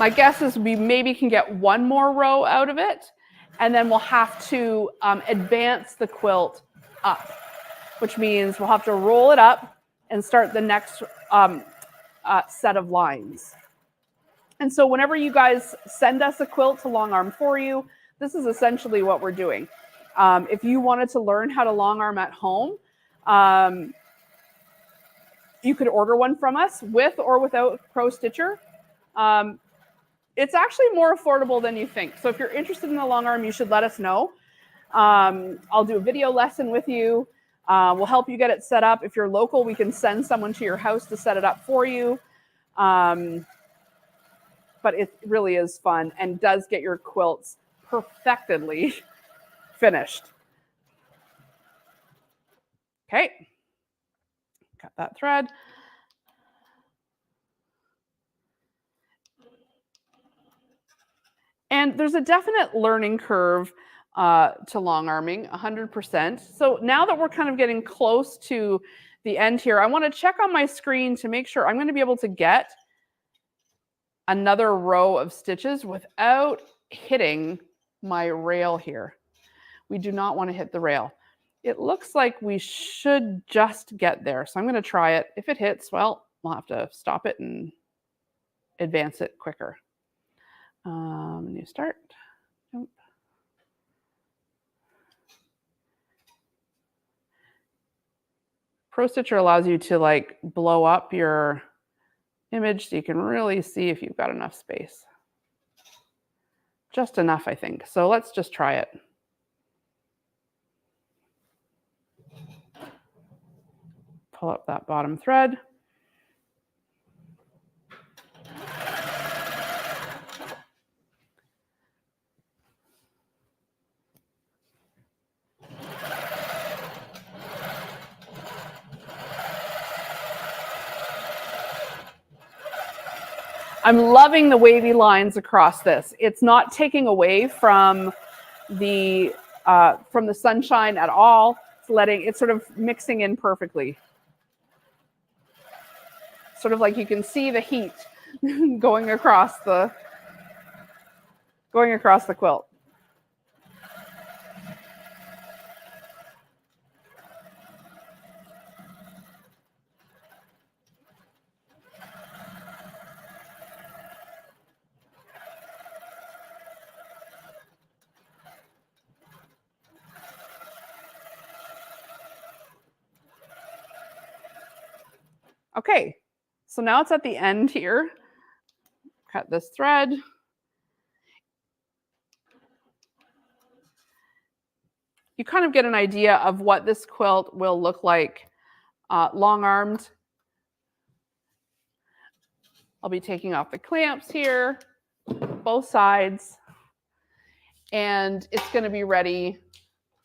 My guess is we maybe can get one more row out of it, and then we'll have to advance the quilt up, which means we'll have to roll it up and start the next set of lines. And so whenever you guys send us a quilt to long arm for you, this is essentially what we're doing. If you wanted to learn how to long arm at home, you could order one from us with or without Pro Stitcher. It's actually more affordable than you think. So if you're interested in the long arm, you should let us know. I'll do a video lesson with you. We'll help you get it set up. If you're local, we can send someone to your house to set it up for you. But it really is fun and does get your quilts perfectly finished. Okay, got that thread. And there's a definite learning curve to long arming, 100%. So now that we're kind of getting close to the end here, I want to check on my screen to make sure I'm going to be able to get another row of stitches without hitting my rail here. We do not want to hit the rail. It looks like we should just get there. So I'm going to try it. If it hits, well, we'll have to stop it and advance it quicker. New start. Nope. Pro Stitcher allows you to like blow up your image so you can really see if you've got enough space. Just enough, I think. So let's just try it. Pull up that bottom thread. I'm loving the wavy lines across this. It's not taking away from the sunshine at all. It's sort of mixing in perfectly. Sort of like you can see the heat going across the quilt. Okay, so now it's at the end here. Cut this thread. You kind of get an idea of what this quilt will look like long-armed. I'll be taking off the clamps here, both sides, and it's going to be ready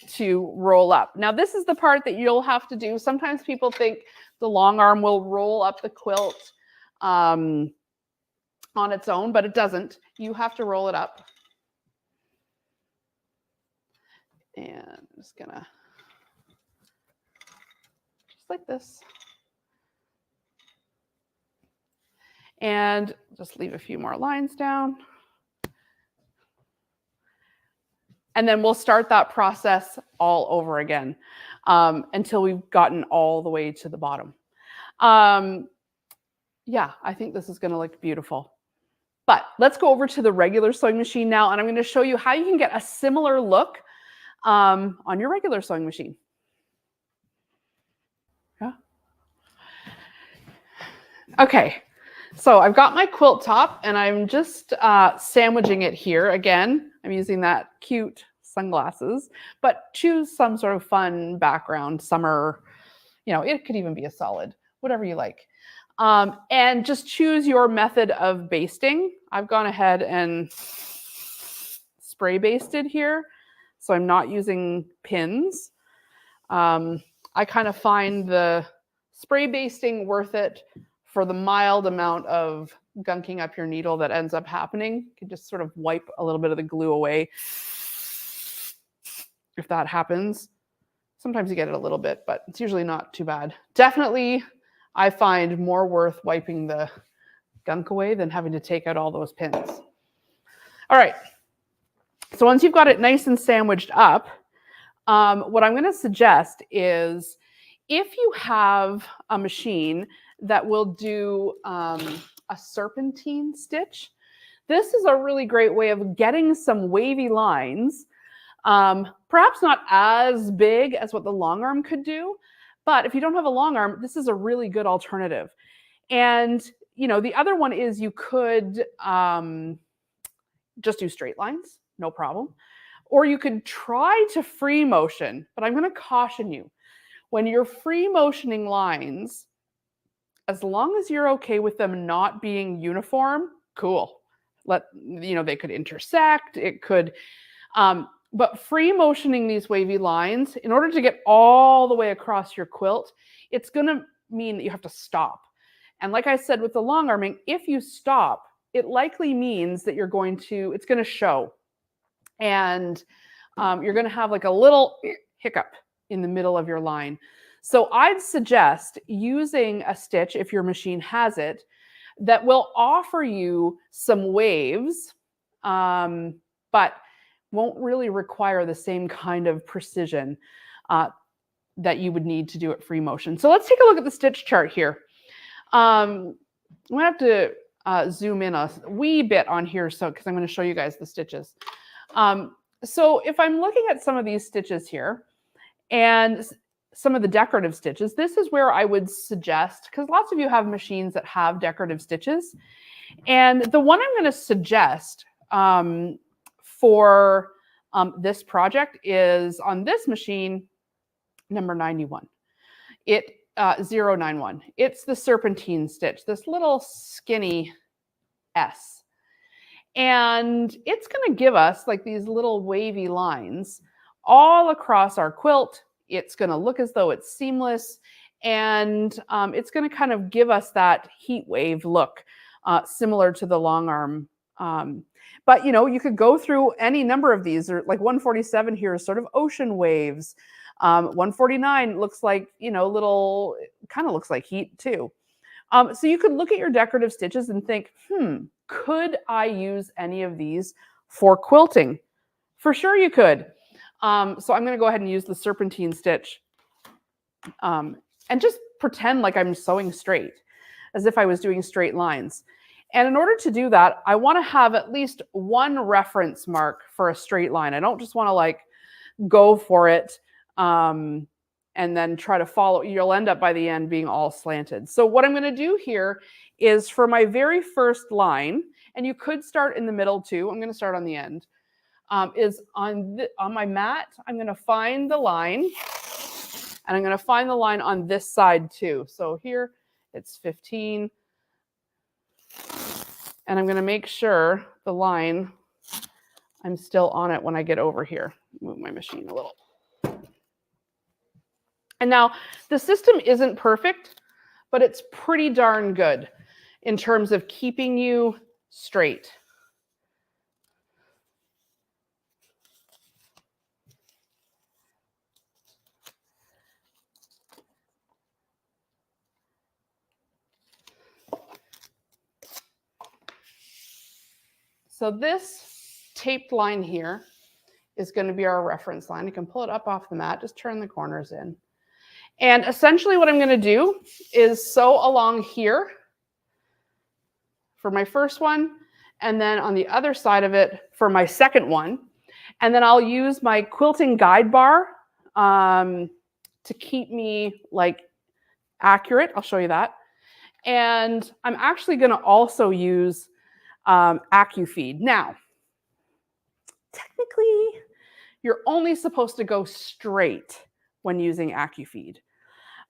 to roll up. Now, this is the part that you'll have to do. Sometimes people think the long arm will roll up the quilt on its own, but it doesn't. You have to roll it up. And I'm just gonna, just like this. And just leave a few more lines down. And then we'll start that process all over again until we've gotten all the way to the bottom. Yeah, I think this is going to look beautiful. But let's go over to the regular sewing machine now, and I'm going to show you how you can get a similar look on your regular sewing machine. Yeah. Okay, so I've got my quilt top, and I'm just sandwiching it here again. I'm using that cute sunglasses, but choose some sort of fun background, summer, it could even be a solid, whatever you like. And just choose your method of basting. I've gone ahead and spray basted here, so I'm not using pins. I kind of find the spray basting worth it for the mild amount of gunking up your needle that ends up happening. You can just sort of wipe a little bit of the glue away if that happens. Sometimes you get it a little bit, but it's usually not too bad. Definitely, I find more worth wiping the gunk away than having to take out all those pins. All right. So once you've got it nice and sandwiched up, what I'm going to suggest is if you have a machine that will do a serpentine stitch, this is a really great way of getting some wavy lines, perhaps not as big as what the long arm could do, but if you don't have a long arm, this is a really good alternative. And, you know, the other one is you could just do straight lines, no problem. Or you could try to free motion, but I'm going to caution you. When you're free motioning lines, as long as you're okay with them not being uniform, cool. They could intersect, it could, but free motioning these wavy lines, in order to get all the way across your quilt, it's going to mean that you have to stop. And like I said, with the long arming, if you stop, it likely means that it's going to show. And you're going to have like a little hiccup in the middle of your line. So I'd suggest using a stitch, if your machine has it, that will offer you some waves, but won't really require the same kind of precision that you would need to do it free motion. So let's take a look at the stitch chart here. I'm going to have to zoom in a wee bit on here because I'm going to show you guys the stitches. So if I'm looking at some of these stitches here and some of the decorative stitches, this is where I would suggest, because lots of you have machines that have decorative stitches. And the one I'm going to suggest for this project is on this machine, number 91. 091. It's the serpentine stitch, this little skinny S. And it's going to give us like these little wavy lines all across our quilt. It's going to look as though it's seamless, and it's going to kind of give us that heat wave look, similar to the long arm. But you know, you could go through any number of these. Or like 147 here is sort of ocean waves. 149 looks like, you know, kind of looks like heat too. So you could look at your decorative stitches and think, could I use any of these for quilting? For sure you could. So I'm going to go ahead and use the serpentine stitch and just pretend like I'm sewing straight, as if I was doing straight lines. And in order to do that, I want to have at least one reference mark for a straight line. I don't just want to like go for it and then try to follow. You'll end up by the end being all slanted. So what I'm going to do here is for my very first line, and you could start in the middle too. I'm going to start on the end. Is on my mat, I'm going to find the line, and I'm going to find the line on this side too. So here it's 15, and I'm going to make sure the line, I'm still on it when I get over here. Move my machine a little. And now the system isn't perfect, but it's pretty darn good in terms of keeping you straight. So this taped line here is going to be our reference line. You can pull it up off the mat, just turn the corners in. And essentially what I'm going to do is sew along here for my first one, and then on the other side of it for my second one. And then I'll use my quilting guide bar to keep me like accurate. I'll show you that. And I'm actually going to also use AccuFeed. Now, technically, you're only supposed to go straight when using AccuFeed.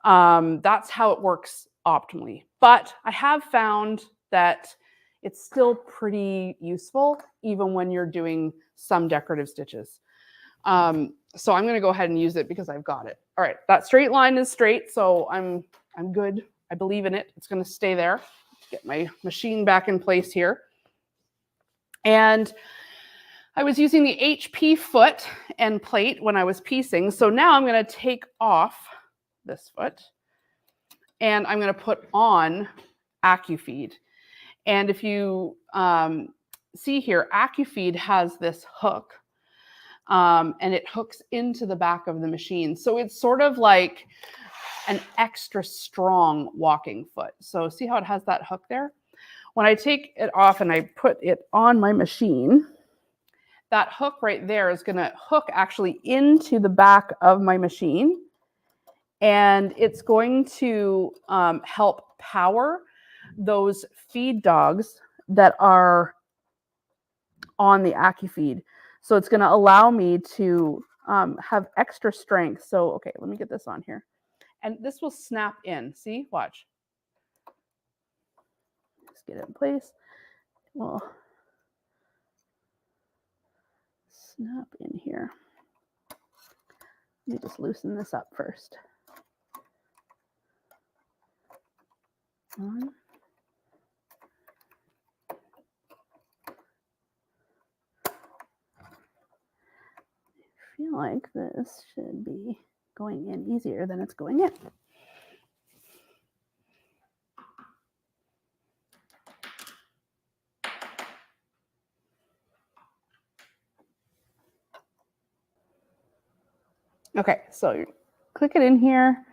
That's how it works optimally. But I have found that it's still pretty useful, even when you're doing some decorative stitches. So I'm going to go ahead and use it because I've got it. All right, that straight line is straight, so I'm good. I believe in it. It's going to stay there. Get my machine back in place here. And I was using the HP foot and plate when I was piecing. So now I'm going to take off this foot and I'm going to put on AccuFeed. And if you see here, AccuFeed has this hook, and it hooks into the back of the machine. So it's sort of like an extra strong walking foot. So see how it has that hook there? When I take it off and I put it on my machine, that hook right there is going to hook actually into the back of my machine. And it's going to help power those feed dogs that are on the AccuFeed. So it's going to allow me to have extra strength. So, okay, let me get this on here. And this will snap in. See, watch. Let's get it in place. Well, snap in here. Let me just loosen this up first. On. I feel like this should be going in easier than it's going in. Okay, so you click it in here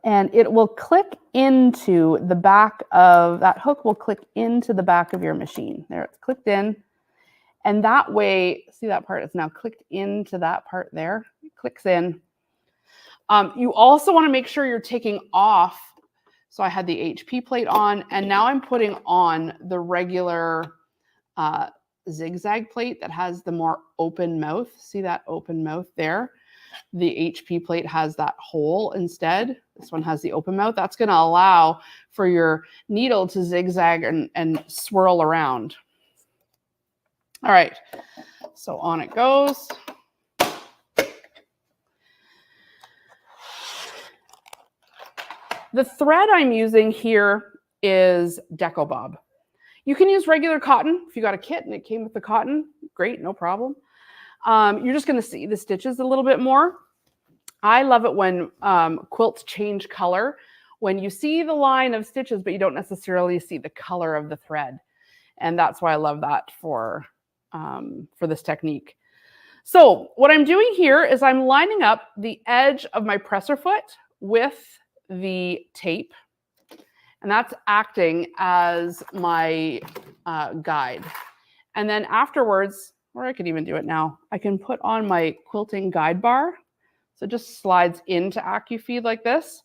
and it will click into the back of, that hook will click into the back of your machine. There, it's clicked in. And that way, see that part? It's now clicked into that part there. It clicks in. You also want to make sure you're taking off. So I had the HP plate on, and now I'm putting on the regular zigzag plate that has the more open mouth. See that open mouth there? The HP plate has that hole instead. This one has the open mouth. That's going to allow for your needle to zigzag and swirl around. All right, so on it goes. The thread I'm using here is Deco Bob. You can use regular cotton. If you got a kit and it came with the cotton, great, no problem. You're just going to see the stitches a little bit more. I love it when quilts change color. When you see the line of stitches, but you don't necessarily see the color of the thread. And that's why I love that for this technique. So what I'm doing here is I'm lining up the edge of my presser foot with the tape. And that's acting as my guide. And then afterwards, or I could even do it now, I can put on my quilting guide bar. So it just slides into AccuFeed like this.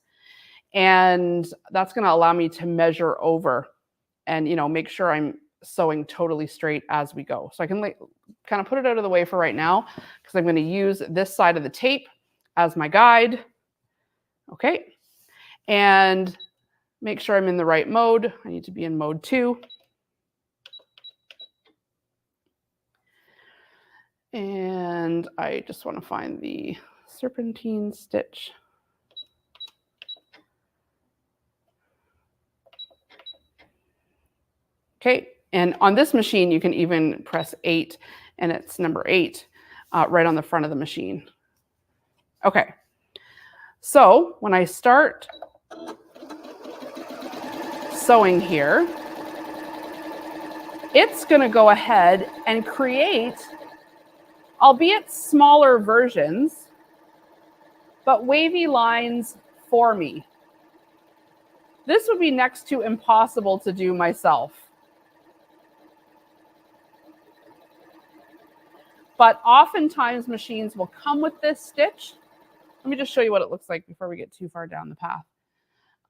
And that's going to allow me to measure over and, you know, make sure I'm sewing totally straight as we go. So I can kind of put it out of the way for right now because I'm going to use this side of the tape as my guide. Okay. And make sure I'm in the right mode. I need to be in mode 2. And I just want to find the serpentine stitch. Okay, and on this machine, you can even press 8, and it's number 8 right on the front of the machine. Okay, so when I start sewing here, it's going to go ahead and create, albeit smaller versions, but wavy lines for me. This would be next to impossible to do myself. But oftentimes machines will come with this stitch. Let me just show you what it looks like before we get too far down the path.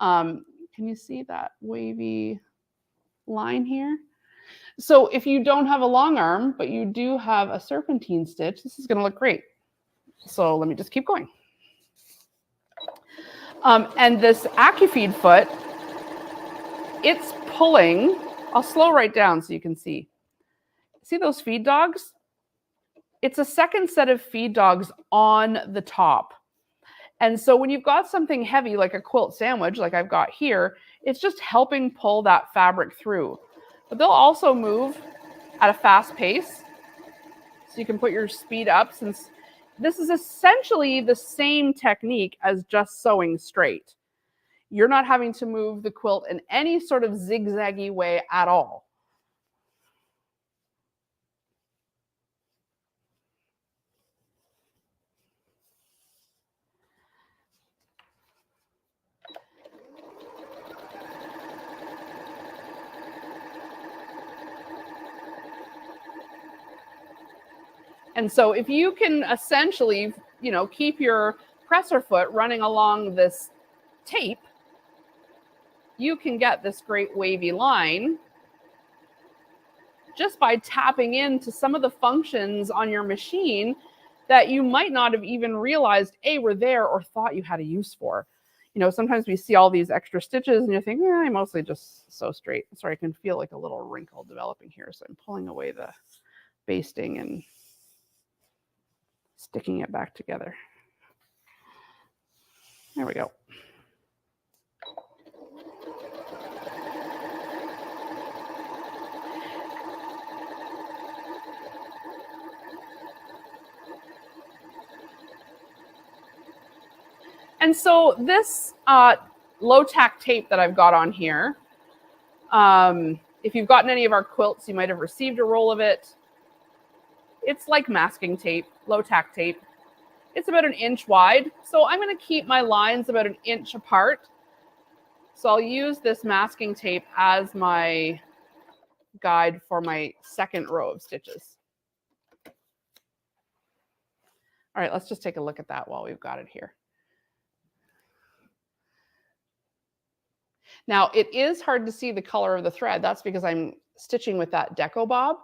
Can you see that wavy line here? So if you don't have a long arm, but you do have a serpentine stitch, this is going to look great. So let me just keep going. And this AccuFeed foot, it's pulling. I'll slow right down so you can see. See those feed dogs? It's a second set of feed dogs on the top. And so when you've got something heavy like a quilt sandwich, like I've got here, it's just helping pull that fabric through. But they'll also move at a fast pace. So you can put your speed up, since this is essentially the same technique as just sewing straight. You're not having to move the quilt in any sort of zigzaggy way at all. And so if you can essentially, you know, keep your presser foot running along this tape, you can get this great wavy line just by tapping into some of the functions on your machine that you might not have even realized were there or thought you had a use for. You know, sometimes we see all these extra stitches and you think, I mostly just sew straight. Sorry, I can feel like a little wrinkle developing here. So I'm pulling away the basting and sticking it back together. There we go. And so this low tack tape that I've got on here, if you've gotten any of our quilts, you might have received a roll of it. It's like masking tape, low tack tape. It's about 1 inch wide. So I'm going to keep my lines about 1 inch apart. So I'll use this masking tape as my guide for my second row of stitches. All right, let's just take a look at that while we've got it here. Now, it is hard to see the color of the thread. That's because I'm stitching with that deco bob.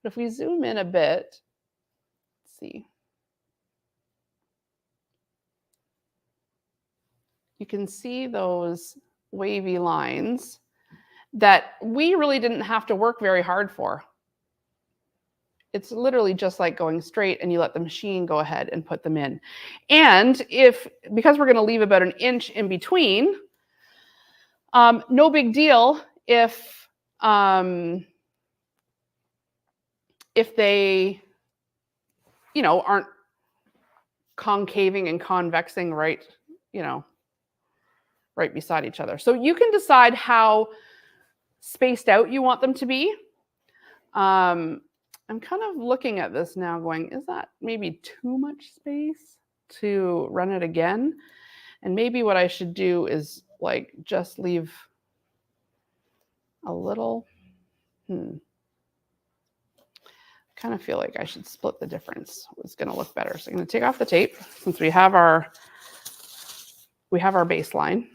But if we zoom in a bit, let's see. You can see those wavy lines that we really didn't have to work very hard for. It's literally just like going straight and you let the machine go ahead and put them in. And because we're going to leave about 1 inch in between, no big deal if they, you know, aren't concaving and convexing right, you know, right beside each other. So you can decide how spaced out you want them to be. I'm kind of looking at this now going, is that maybe too much space to run it again? And maybe what I should do is like just leave a little, kind of feel like I should split the difference. It's going to look better. So I'm going to take off the tape since we have our baseline.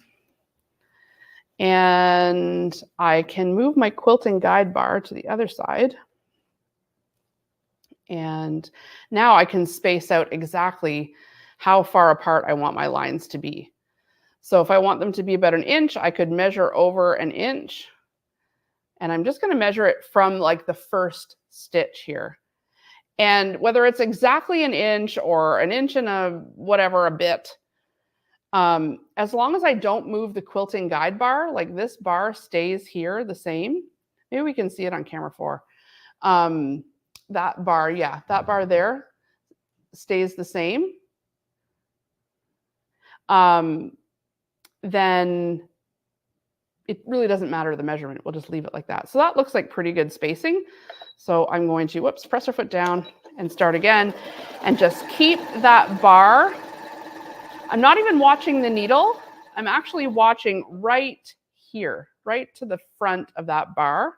And I can move my quilting guide bar to the other side. And now I can space out exactly how far apart I want my lines to be. So if I want them to be about 1 inch, I could measure over 1 inch. And I'm just going to measure it from like the first stitch here. And whether it's exactly 1 inch or 1 inch and a bit, as long as I don't move the quilting guide bar, like this bar stays here the same. Maybe we can see it on camera 4. That bar, yeah, that bar there stays the same. Then it really doesn't matter the measurement. We'll just leave it like that. So that looks like pretty good spacing. So I'm going to, press our foot down and start again and just keep that bar. I'm not even watching the needle. I'm actually watching right here, right to the front of that bar.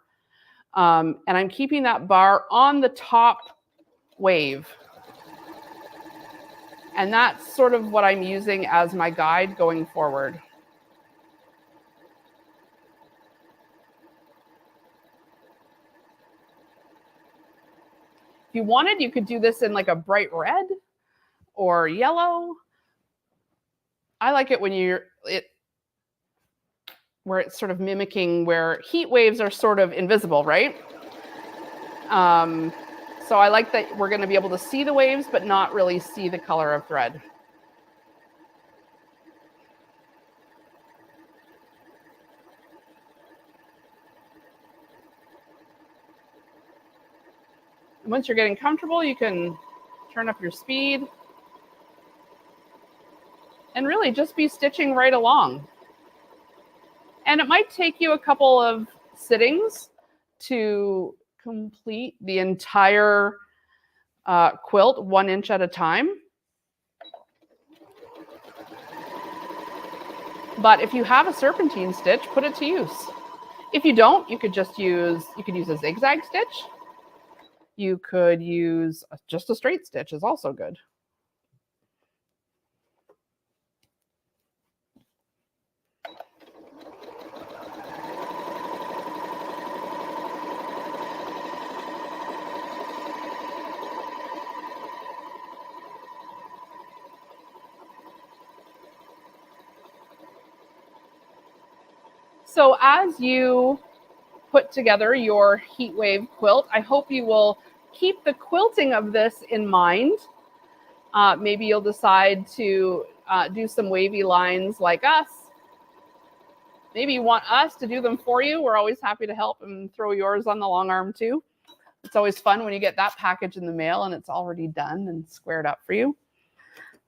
And I'm keeping that bar on the top wave. And that's sort of what I'm using as my guide going forward. If you wanted, you could do this in like a bright red or yellow. I like it when where it's sort of mimicking where heat waves are sort of invisible, right? So I like that we're going to be able to see the waves, but not really see the color of thread. And once you're getting comfortable, you can turn up your speed and really just be stitching right along. And it might take you a couple of sittings to complete the entire quilt 1 inch at a time. But if you have a serpentine stitch, put it to use. If you don't, you could use a zigzag stitch. You could use just a straight stitch is also good. So as you put together your heat wave quilt, I hope you will keep the quilting of this in mind. Maybe you'll decide to do some wavy lines like us. Maybe you want us to do them for you. We're always happy to help and throw yours on the long arm too. It's always fun when you get that package in the mail and it's already done and squared up for you.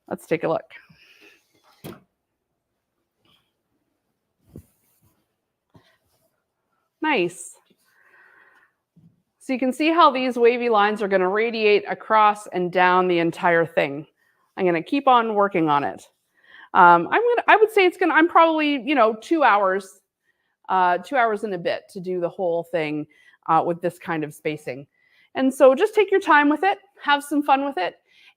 Let's take a look. Nice. So you can see how these wavy lines are going to radiate across and down the entire thing. I'm going to keep on working on it. I would say I'm probably, 2 hours, 2 hours and a bit to do the whole thing with this kind of spacing. And so just take your time with it, have some fun with it.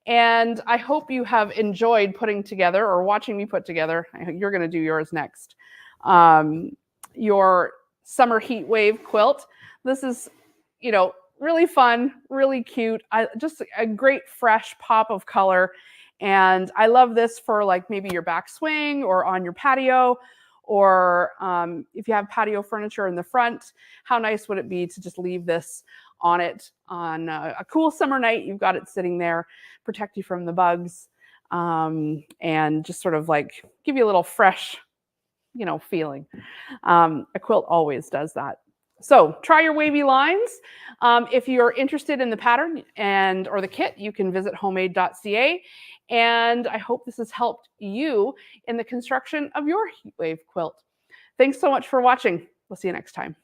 And I hope you have enjoyed putting together or watching me put together. You're going to do yours next. Your summer heat wave quilt. This is, really fun, really cute. Just a great fresh pop of color. And I love this for like maybe your back swing or on your patio, or if you have patio furniture in the front, how nice would it be to just leave this on it on a cool summer night? You've got it sitting there, protect you from the bugs, and just sort of like give you a little fresh, feeling. A quilt always does that. So try your wavy lines. If you're interested in the pattern or the kit, you can visit homemade.ca. And I hope this has helped you in the construction of your heat wave quilt. Thanks so much for watching. We'll see you next time.